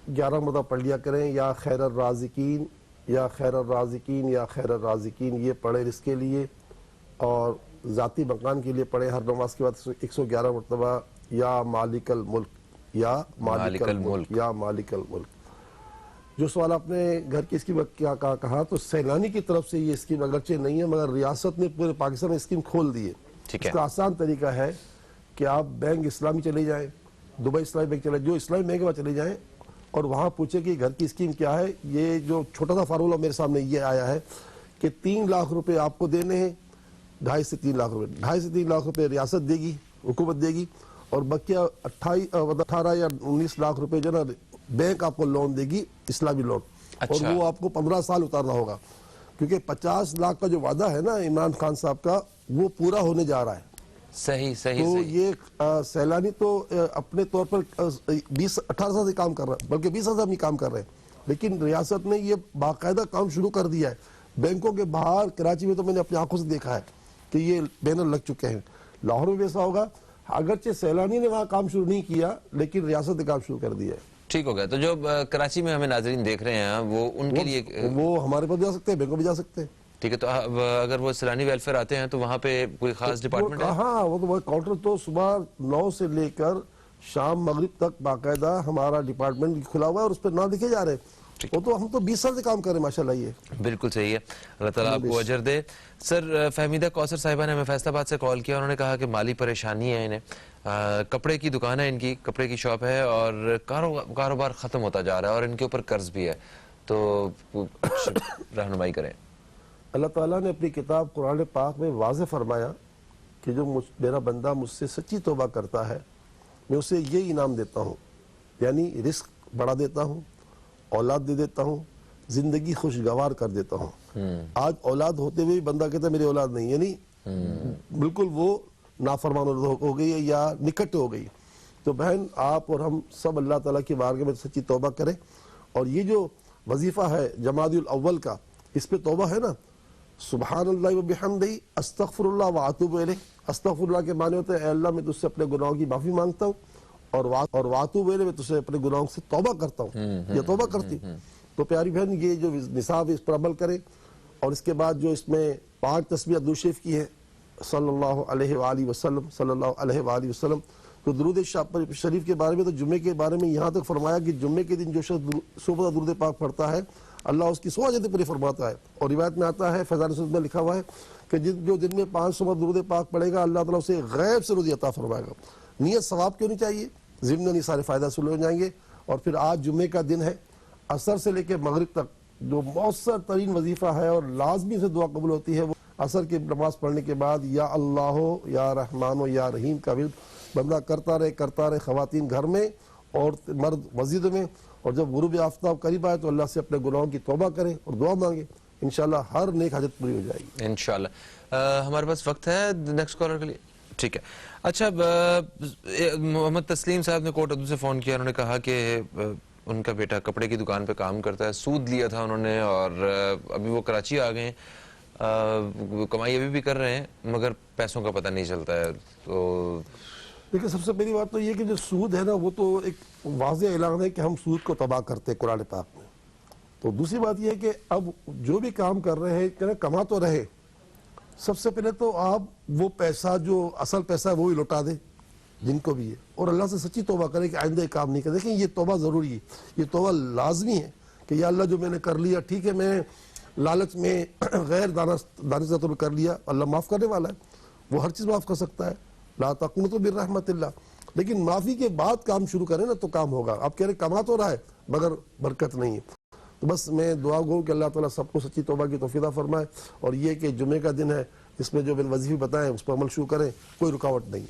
11 مرتبہ پڑھ لیا کریں، یا خیر الرازقین یا خیر الرازقین یا خیر الرازقین، یہ پڑھیں اس کے لیے، اور ذاتی مکان کے لیے پڑھیں ہر نماز کے بعد 111 مرتبہ یا مالک الملک یا مالک الملک یا مالک الملک۔ جو سوال آپ نے گھر کی اسکیم کیا کہا، تو سیلانی کی طرف سے یہ اسکیم اگرچہ نہیں ہے، مگر ریاست نے پورے پاکستان میں اسکیم کھول دی ہے۔ اس کا آسان طریقہ ہے کہ آپ بینک اسلامی چلے جائیں، دبئی اسلامی بینک چلے، جو اسلامی بینک میں چلے جائیں، اور وہاں پوچھیں کہ گھر کی اسکیم کیا ہے۔ یہ جو چھوٹا سا فارمولہ میرے سامنے یہ آیا ہے کہ 3 لاکھ روپے آپ کو دینے ہیں، 2.5 سے 3 لاکھ روپے، 2.5 سے 3 لاکھ روپے ریاست دے گی، حکومت دے گی، اور بقیہ 18 یا 19 لاکھ روپے جو نا بینک آپ کو لون دے گی، اسلامی لون، اور وہ آپ کو 15 سال اتارنا ہوگا، کیونکہ 50 لاکھ کا جو وعدہ ہے نا عمران خان صاحب کا، وہ پورا ہونے جا رہا ہے۔ صحیح تو یہ سیلانی تو اپنے طور پر 18 سال سے کام کر رہا ہے، بلکہ 20 سال سے بھی کام کر رہے ہیں، لیکن ریاست نے یہ باقاعدہ کام شروع کر دیا ہے۔ بینکوں کے باہر کراچی میں تو میں نے اپنی آنکھوں سے دیکھا ہے کہ یہ بینر لگ چکے ہیں، لاہور میں بھی ایسا ہوگا، اگرچہ سیلانی نے وہاں کام شروع نہیں کیا لیکن ریاست نے کام شروع کر دیا ہے۔ ٹھیک ہو گیا. تو جو کراچی میں ہمیں ناظرین دیکھ رہے ہیں وہ ان کے لیے وہ ہمارے پاس جا سکتے ہیں, بینکوں میں جا سکتے ہیں. ٹھیک ہے. تو اگر وہ سیلانی ویلفیئر آتے ہیں تو وہاں پہ کوئی خاص ڈپارٹمنٹ ہے؟ ہاں, وہ کاؤنٹر تو صبح 9 سے لے کر شام مغرب تک باقاعدہ ہمارا ڈپارٹمنٹ کھلا ہوا ہے, اور اس پہ نام لکھے جا رہے ہیں. وہ تو ہم تو 20 سال سے کام کر رہے ہیں ماشاءاللہ. یہ بالکل صحیح ہے, اللہ تعالیٰ آپ کو اجر دے. سر, فہمیدہ کوثر صاحبہ نے ہمیں فیصل آباد سے کال کیا, انہوں نے کہا کہ مالی پریشانی ہے انہیں, کپڑے کی دکان ہے ان کی, کپڑے کی شاپ ہے, اور کاروبار ختم ہوتا جا رہا ہے, اور ان کے اوپر قرض بھی ہے, تو رہنمائی کریں. اللہ تعالیٰ نے اپنی کتاب قرآن پاک میں واضح فرمایا کہ جو میرا بندہ مجھ سے سچی توبہ کرتا ہے میں اسے یہ انعام دیتا ہوں, یعنی رزق بڑھا دیتا ہوں, اولاد دے دیتا ہوں, زندگی خوشگوار کر دیتا ہوں. آج اولاد ہوتے ہوئے بندہ کہتا ہے میری اولاد نہیں, یعنی بالکل وہ نافرمان ہو گئی ہے یا نکٹ ہو گئی. تو بہن آپ اور ہم سب اللہ تعالیٰ کی بارگاہ میں سچی توبہ کریں, اور یہ جو وظیفہ ہے جمادی الاول کا, اس پہ توبہ ہے نا, سبحان اللہ و بحمدہ استغفر اللہ و اتوب الیہ. استغفر اللہ کے معنی ہوتے ہیں اے اللہ میں تجھ سے اپنے گناہوں کی معافی مانگتا ہوں, اور واتوب الیہ میں تجھ سے اپنے گناہوں سے توبہ کرتا ہوں, یا توبہ کرتی ہوں. تو پیاری بہن یہ جو نصاب اس پر عمل کرے, اور اس کے بعد جو اس میں 5 تسبیح درود شریف کی ہے صلی اللہ علیہ وآلہ وسلم, صلی اللہ علیہ وآلہ وسلم. تو درود شریف کے بارے میں, تو جمعے کے بارے میں یہاں تک فرمایا کہ جمعے کے دن جو شخص 100 درود پاک پڑھتا ہے اللہ اس کی 100 اجر پوری فرماتا ہے. اور روایت میں آتا ہے, فیضان رسول میں لکھا ہوا ہے کہ جو دن میں 500 درود پاک پڑھے گا اللہ تعالیٰ اسے غیب سے روزی عطا فرمائے گا. نیت ثواب کیوں نہیں چاہیے, ضمن سارے فائدہ حاصل ہو جائیں گے. اور پھر آج جمعے کا دن ہے, عصر سے لے کے مغرب تک جو مؤثر ترین وظیفہ ہے اور لازمی سے دعا قبول ہوتی ہے, وہ عصر کی نماز پڑھنے کے بعد یا اللہ یا رحمان و یا رحیم کا ورد بندہ کرتا رہے, خواتین گھر میں اور مرد مسجد میں. اور جب غروب آفتاب قریب آئے تو اللہ سے اپنے گناہوں کی توبہ کریں اور دعا مانگیں, انشاءاللہ ہر نیک حاجت پوری ہو جائے گی انشاءاللہ. ہمارے پاس وقت ہے نیکسٹ کالر کے لیے؟ ٹھیک ہے. اچھا, محمد تسلیم صاحب نے کوٹ ادو سے فون کیا, انہوں نے کہا کہ ان کا بیٹا کپڑے کی دکان پہ کام کرتا ہے, سود لیا تھا انہوں نے, اور ابھی وہ کراچی آ گئے ہیں, کمائی ابھی بھی کر رہے ہیں مگر پیسوں کا پتہ نہیں چلتا ہے. تو دیکھیں, سب سے پہلی بات تو یہ کہ جو سود ہے نا وہ تو ایک واضح اعلان ہے کہ ہم سود کو تباہ کرتے ہیں قرآن پاک میں. تو دوسری بات یہ ہے کہ اب جو بھی کام کر رہے ہیں کما تو رہے, سب سے پہلے تو آپ وہ پیسہ جو اصل پیسہ ہے وہ ہی لوٹا دیں جن کو بھی ہے, اور اللہ سے سچی توبہ کریں کہ آئندہ کام نہیں کریں. دیکھیں یہ توبہ ضروری ہے, یہ توبہ لازمی ہے کہ یا اللہ جو میں نے کر لیا ٹھیک ہے, میں لالچ میں غیر دانستہ کر لیا, اللہ معاف کرنے والا ہے, وہ ہر چیز معاف کر سکتا ہے, لا تقنطوا من رحمت اللہ. لیکن معافی کے بعد کام شروع کریں نا تو کام ہوگا. آپ کہہ رہے کما تو رہا ہے مگر برکت نہیں ہے. تو بس میں دعا گو کہ اللہ تعالیٰ سب کو سچی توبہ کی توفیق فرمائے, اور یہ کہ جمعے کا دن ہے اس میں جو میں وظیفے بتائیں اس پر عمل شروع کریں, کوئی رکاوٹ نہیں.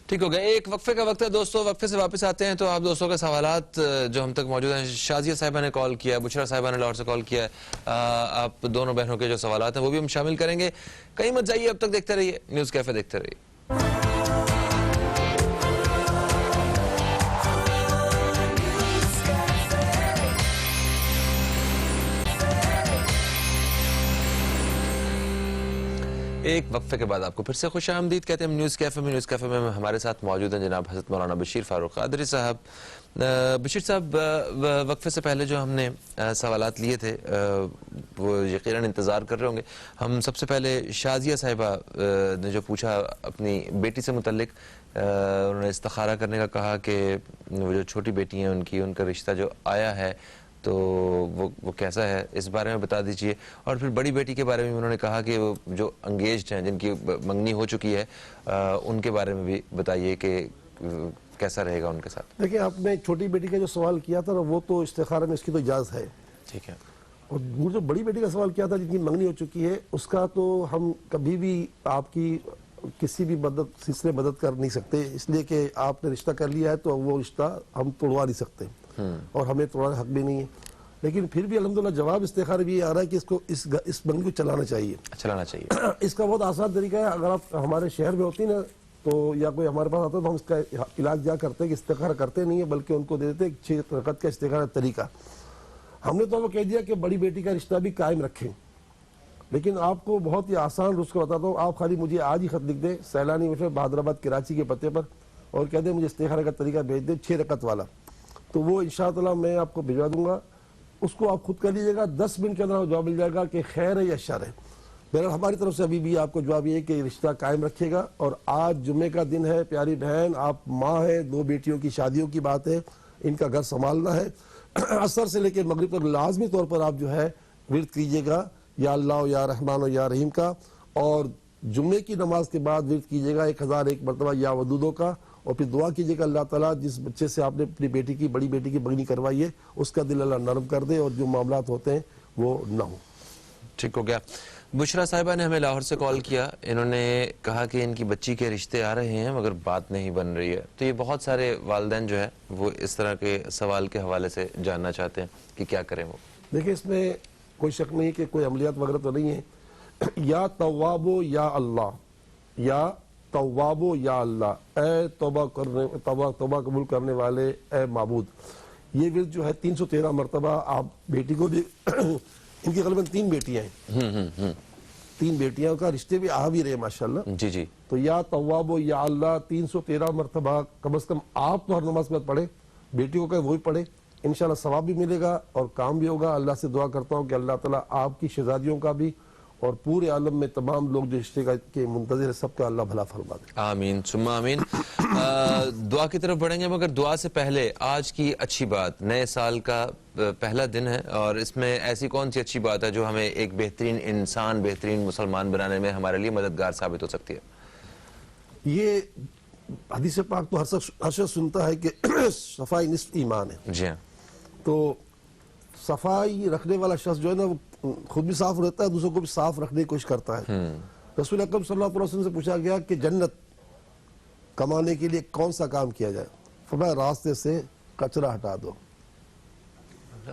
ٹھیک ہو گیا. ایک وقفے کا وقت ہے دوستو, وقفے سے واپس آتے ہیں تو آپ دوستوں کے سوالات جو ہم تک موجود ہیں, شازیہ صاحبہ نے کال کیا, بشرا صاحبہ نے لاہور سے کال کیا, آپ دونوں بہنوں کے جو سوالات ہیں وہ بھی ہم شامل کریں گے. کہیں مت جائیے, اب تک دیکھتے رہیے نیوز کیفے, دیکھتے رہیے. ایک وقفے کے بعد آپ کو پھر سے خوش آمدید کہتے ہیں ہم نیوز کیفے میں. نیوز کیفے میں ہمارے ساتھ موجود ہیں جناب حضرت مولانا بشیر فاروق قادری صاحب. بشیر صاحب, وقفے سے پہلے جو ہم نے سوالات لیے تھے وہ یقیناً انتظار کر رہے ہوں گے. ہم سب سے پہلے شازیہ صاحبہ نے جو پوچھا اپنی بیٹی سے متعلق, انہوں نے استخارہ کرنے کا کہا کہ وہ جو چھوٹی بیٹی ہیں ان کا رشتہ جو آیا ہے تو وہ کیسا ہے, اس بارے میں بتا دیجئے. اور پھر بڑی بیٹی کے بارے میں انہوں نے کہا کہ وہ جو انگیجڈ ہیں, جن کی منگنی ہو چکی ہے, ان کے بارے میں بھی بتائیے کہ کیسا رہے گا ان کے ساتھ. دیکھیں, آپ نے چھوٹی بیٹی کا جو سوال کیا تھا وہ تو استخارہ میں اس کی تو اجازت ہے, ٹھیک ہے. اور جو بڑی بیٹی کا سوال کیا تھا جن کی منگنی ہو چکی ہے, اس کا تو ہم کبھی بھی آپ کی کسی بھی سلسلے مدد کر نہیں سکتے, اس لیے کہ آپ نے رشتہ کر لیا ہے تو وہ رشتہ ہم توڑوا نہیں سکتے, اور ہمیں توڑانے حق بھی نہیں ہے. لیکن پھر بھی الحمدللہ جواب استخارے بھی یہ آ رہا ہے کہ اس کو اس منگنی کو چلانا چاہیے. اس کا بہت آسان طریقہ ہے. اگر آپ ہمارے شہر میں ہوتی نا تو یا کوئی ہمارے پاس آتا تو ہم اس کا علاج کیا کرتے کہ استخارہ کرتے نہیں ہے, بلکہ ان کو دے دیتے 6 رکعت کا استخارہ طریقہ. ہم نے تو وہ کہہ دیا کہ بڑی بیٹی کا رشتہ بھی قائم رکھیں, لیکن آپ کو بہت ہی آسان رسخ بتاتا ہوں. آپ خالی مجھے آج ہی خط لکھ دیں سیلانی ویلفیئر بہادر آباد کراچی کے پتے پر, اور کہہ دیں مجھے استخارہ کا طریقہ بھیج دیں 6 رکعت والا, تو وہ انشاءاللہ میں آپ کو بھجوا دوں گا، اس کو آپ خود کر لیجیے گا، 10 منٹ کے اندر جواب مل جائے گا کہ خیر ہے یا شر ہے۔ بہرحال ہماری طرف سے ابھی بھی آپ کو جواب یہ ہے کہ رشتہ قائم رکھیے گا، اور آج جمعے کا دن ہے، پیاری بہن آپ ماں ہے، 2 بیٹیوں کی شادیوں کی بات ہے، ان کا گھر سنبھالنا ہے، عصر سے لے کے مغرب تک لازمی طور پر آپ جو ہے ورد کیجیے گا یا اللہ یا رحمان و یا رحیم کا، اور جمعے کی نماز کے بعد ورد کیجیے گا 1001 مرتبہ یا ودودوں کا، اور پھر دعا کیجیے گا اللہ تعالیٰ جس بچے سے آپ نے اپنی بیٹی کی بڑی بیٹی کی بگنی کروائی ہے اس کا دل اللہ نرم کر دے اور جو معاملات ہوتے ہیں وہ نہ ہوں۔ ٹھیک ہو گیا۔ بشرا صاحبہ نے ہمیں لاہور سے کال کیا، انہوں نے کہا کہ ان کی بچی کے رشتے آ رہے ہیں مگر بات نہیں بن رہی ہے، تو یہ بہت سارے والدین جو ہے وہ اس طرح کے سوال کے حوالے سے جاننا چاہتے ہیں کہ کیا کریں وہ۔ دیکھیں اس میں کوئی شک نہیں کہ کوئی عملیات وغیرہ تو نہیں ہے، یا توابو یا اللہ، یا توابو یا اللہ، اے توبہ قبول کرنے والے اے معبود، یہ ورد جو ہے 313 مرتبہ آپ بیٹی کو بھی ان کی غالباً 3 بیٹیاں ہیں، 3 بیٹیاں کا رشتے بھی آ بھی رہے ماشاءاللہ، جی جی، تو یا توابو یا اللہ 313 مرتبہ کم از کم آپ تو ہر نماز میں پڑھیں، بیٹی کو وہ بھی پڑھے، انشاءاللہ ثواب بھی ملے گا اور کام بھی ہوگا۔ اللہ سے دعا کرتا ہوں کہ اللہ تعالیٰ آپ کی شہزادیوں کا بھی اور پورے عالم میں تمام لوگ جو رشتے کے منتظر ہیں سب کا اللہ بھلا فرما دے۔ آمین ثم آمین۔ دعا کی طرف بڑھیں گے مگر دعا سے پہلے آج کی اچھی بات، نئے سال کا پہلا دن ہے اور اس میں ایسی کون سی اچھی بات ہے جو ہمیں ایک بہترین انسان، بہترین مسلمان بنانے میں ہمارے لیے مددگار ثابت ہو سکتی ہے؟ یہ حدیث پاک تو ہر شخص سنتا ہے کہ صفائی نصف ایمان ہے، جی ہاں، تو صفائی رکھنے والا شخص جو ہے نا وہ خود بھی صاف رہتا ہے، دوسروں کو بھی صاف رکھنے کی کوشش کرتا ہے۔ رسول اکرم صلی اللہ علیہ وسلم سے پوچھا گیا کہ جنت کمانے کے لیے کون سا کام کیا جائے؟ فرمایا راستے سے کچرا ہٹا دو،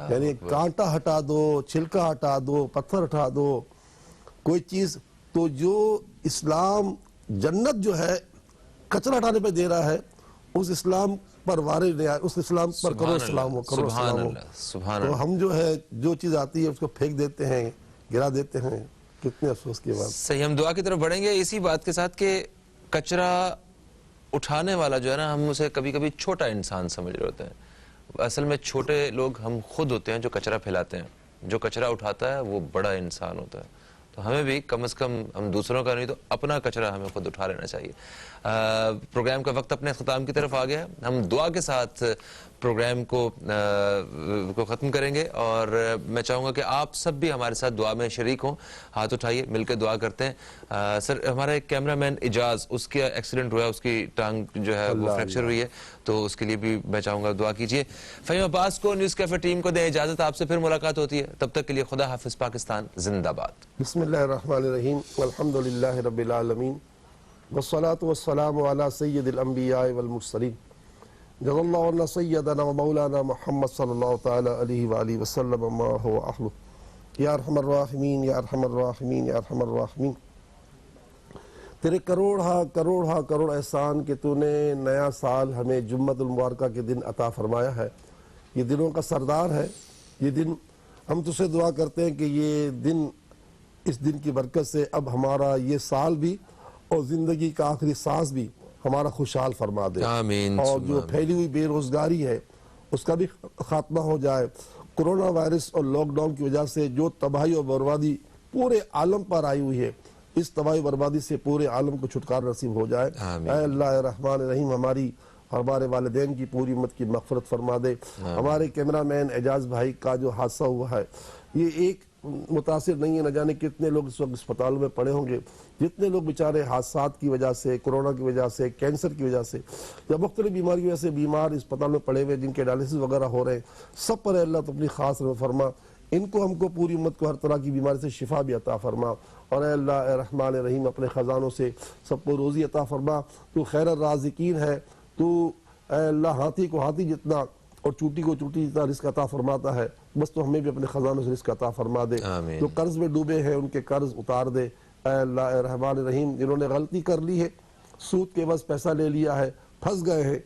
یعنی کانٹا ہٹا دو، چھلکا ہٹا دو، پتھر ہٹا دو، کوئی چیز تو جو اسلام جنت جو ہے کچرا ہٹانے پہ دے رہا ہے اس اسلام پر وارد نہیں آئے، اس اسلام پر کرو سلام ہو، کرو سلام ہو۔ سبحان تو ہم جو ہے جو چیز آتی ہے اس کو پھینک دیتے ہیں، گرا دیتے ہیں، کتنے افسوس کی بات۔ صحیح، ہم دعا کی طرف بڑھیں گے اسی بات کے ساتھ کہ کچرا اٹھانے والا جو ہے نا ہم اسے کبھی کبھی چھوٹا انسان سمجھ رہے ہوتے ہیں، اصل میں چھوٹے لوگ ہم خود ہوتے ہیں جو کچرا پھیلاتے ہیں، جو کچرا اٹھاتا ہے وہ بڑا انسان ہوتا ہے۔ تو ہمیں بھی کم از کم ہم دوسروں کا نہیں تو اپنا کچرا ہمیں خود اٹھا لینا چاہیے۔ پروگرام کا وقت اپنے اختتام کی طرف آ گیا، ہم دعا کے ساتھ پروگرام کو ختم کریں گے اور میں چاہوں گا کہ آپ سب بھی ہمارے ساتھ دعا میں شریک ہوں، ہاتھ اٹھائیے، مل کے دعا کرتے ہیں۔ سر ہمارا ایک کیمرہ مین اجاز، اس کا ایکسیڈنٹ ہوا ہے، اس کی ٹانگ جو ہے وہ فریکچر ہوئی ہے، تو اس کے لیے بھی میں چاہوں گا دعا کیجیے۔ فہیم عباس کو، نیوز کیفے ٹیم کو دیں اجازت، آپ سے پھر ملاقات ہوتی ہے، تب تک کے لیے خدا حافظ، پاکستان زندہ باد۔ بسم اللہ الرحمن الرحیم، الحمدللہ رب العالمین، والصلاة والسلام علی سید الانبیاء والمرسلین، جزا اللہ عنا سیدنا و مولانا محمد صلی اللہ تعالی علیہ وآلہ وسلم ما هو اہلہ، یا ارحم الراحمین یا ارحم الراحمین یا ارحم الراحمین۔ تیرے کروڑ احسان کہ تو نے نیا سال ہمیں جمعۃ المبارکہ کے دن عطا فرمایا ہے، یہ دنوں کا سردار ہے، یہ دن ہم تجھ سے دعا کرتے ہیں کہ یہ دن، اس دن کی برکت سے اب ہمارا یہ سال بھی اور زندگی کا آخری سانس بھی ہمارا خوشحال فرما دے، آمین۔ اور جو پھیلی ہوئی بے روزگاری ہے اس کا بھی خاتمہ ہو جائے، کرونا وائرس اور لاک ڈاؤن کی وجہ سے جو تباہی اور بربادی پورے عالم پر آئی ہوئی ہے، اس تباہی بربادی سے پورے عالم کو چھٹکارا نصیب ہو جائے۔ اے اللہ رحمان رحیم، ہمارے والدین کی پوری امت کی مغفرت فرما دے۔ ہمارے کیمرہ مین اعجاز بھائی کا جو حادثہ ہوا ہے، یہ ایک متاثر نہیں ہے، نہ جانے کتنے لوگ اس وقت اسپتالوں میں پڑے ہوں گے، جتنے لوگ بیچارے حادثات کی وجہ سے، کرونا کی وجہ سے، کینسر کی وجہ سے یا مختلف بیماری کی وجہ سے بیمار اسپتال میں پڑے ہوئے، جن کے ڈائلسس وغیرہ ہو رہے ہیں، سب پر اللہ تو اپنی خاص رحمت فرما، ان کو ہم کو پوری امت کو ہر طرح کی بیماری سے شفا بھی عطا فرما، اور اے اللہ اے رحمان رحیم اپنے خزانوں سے سب کو روزی عطا فرما، تو خیر الرازقین ہے، تو اے اللہ ہاتھی کو ہاتھی جتنا اور چوٹی کو چوٹی جتنا رزق عطا فرماتا ہے، بس تو ہمیں بھی اپنے خزانوں سے رزق عطا فرما دے۔ جو قرض میں ڈوبے ہیں ان کے قرض اتار دے، اے اللہ اے رحمان رحیم، جنہوں نے غلطی کر لی ہے، سود کے بس پیسہ لے لیا ہے، پھنس گئے ہیں،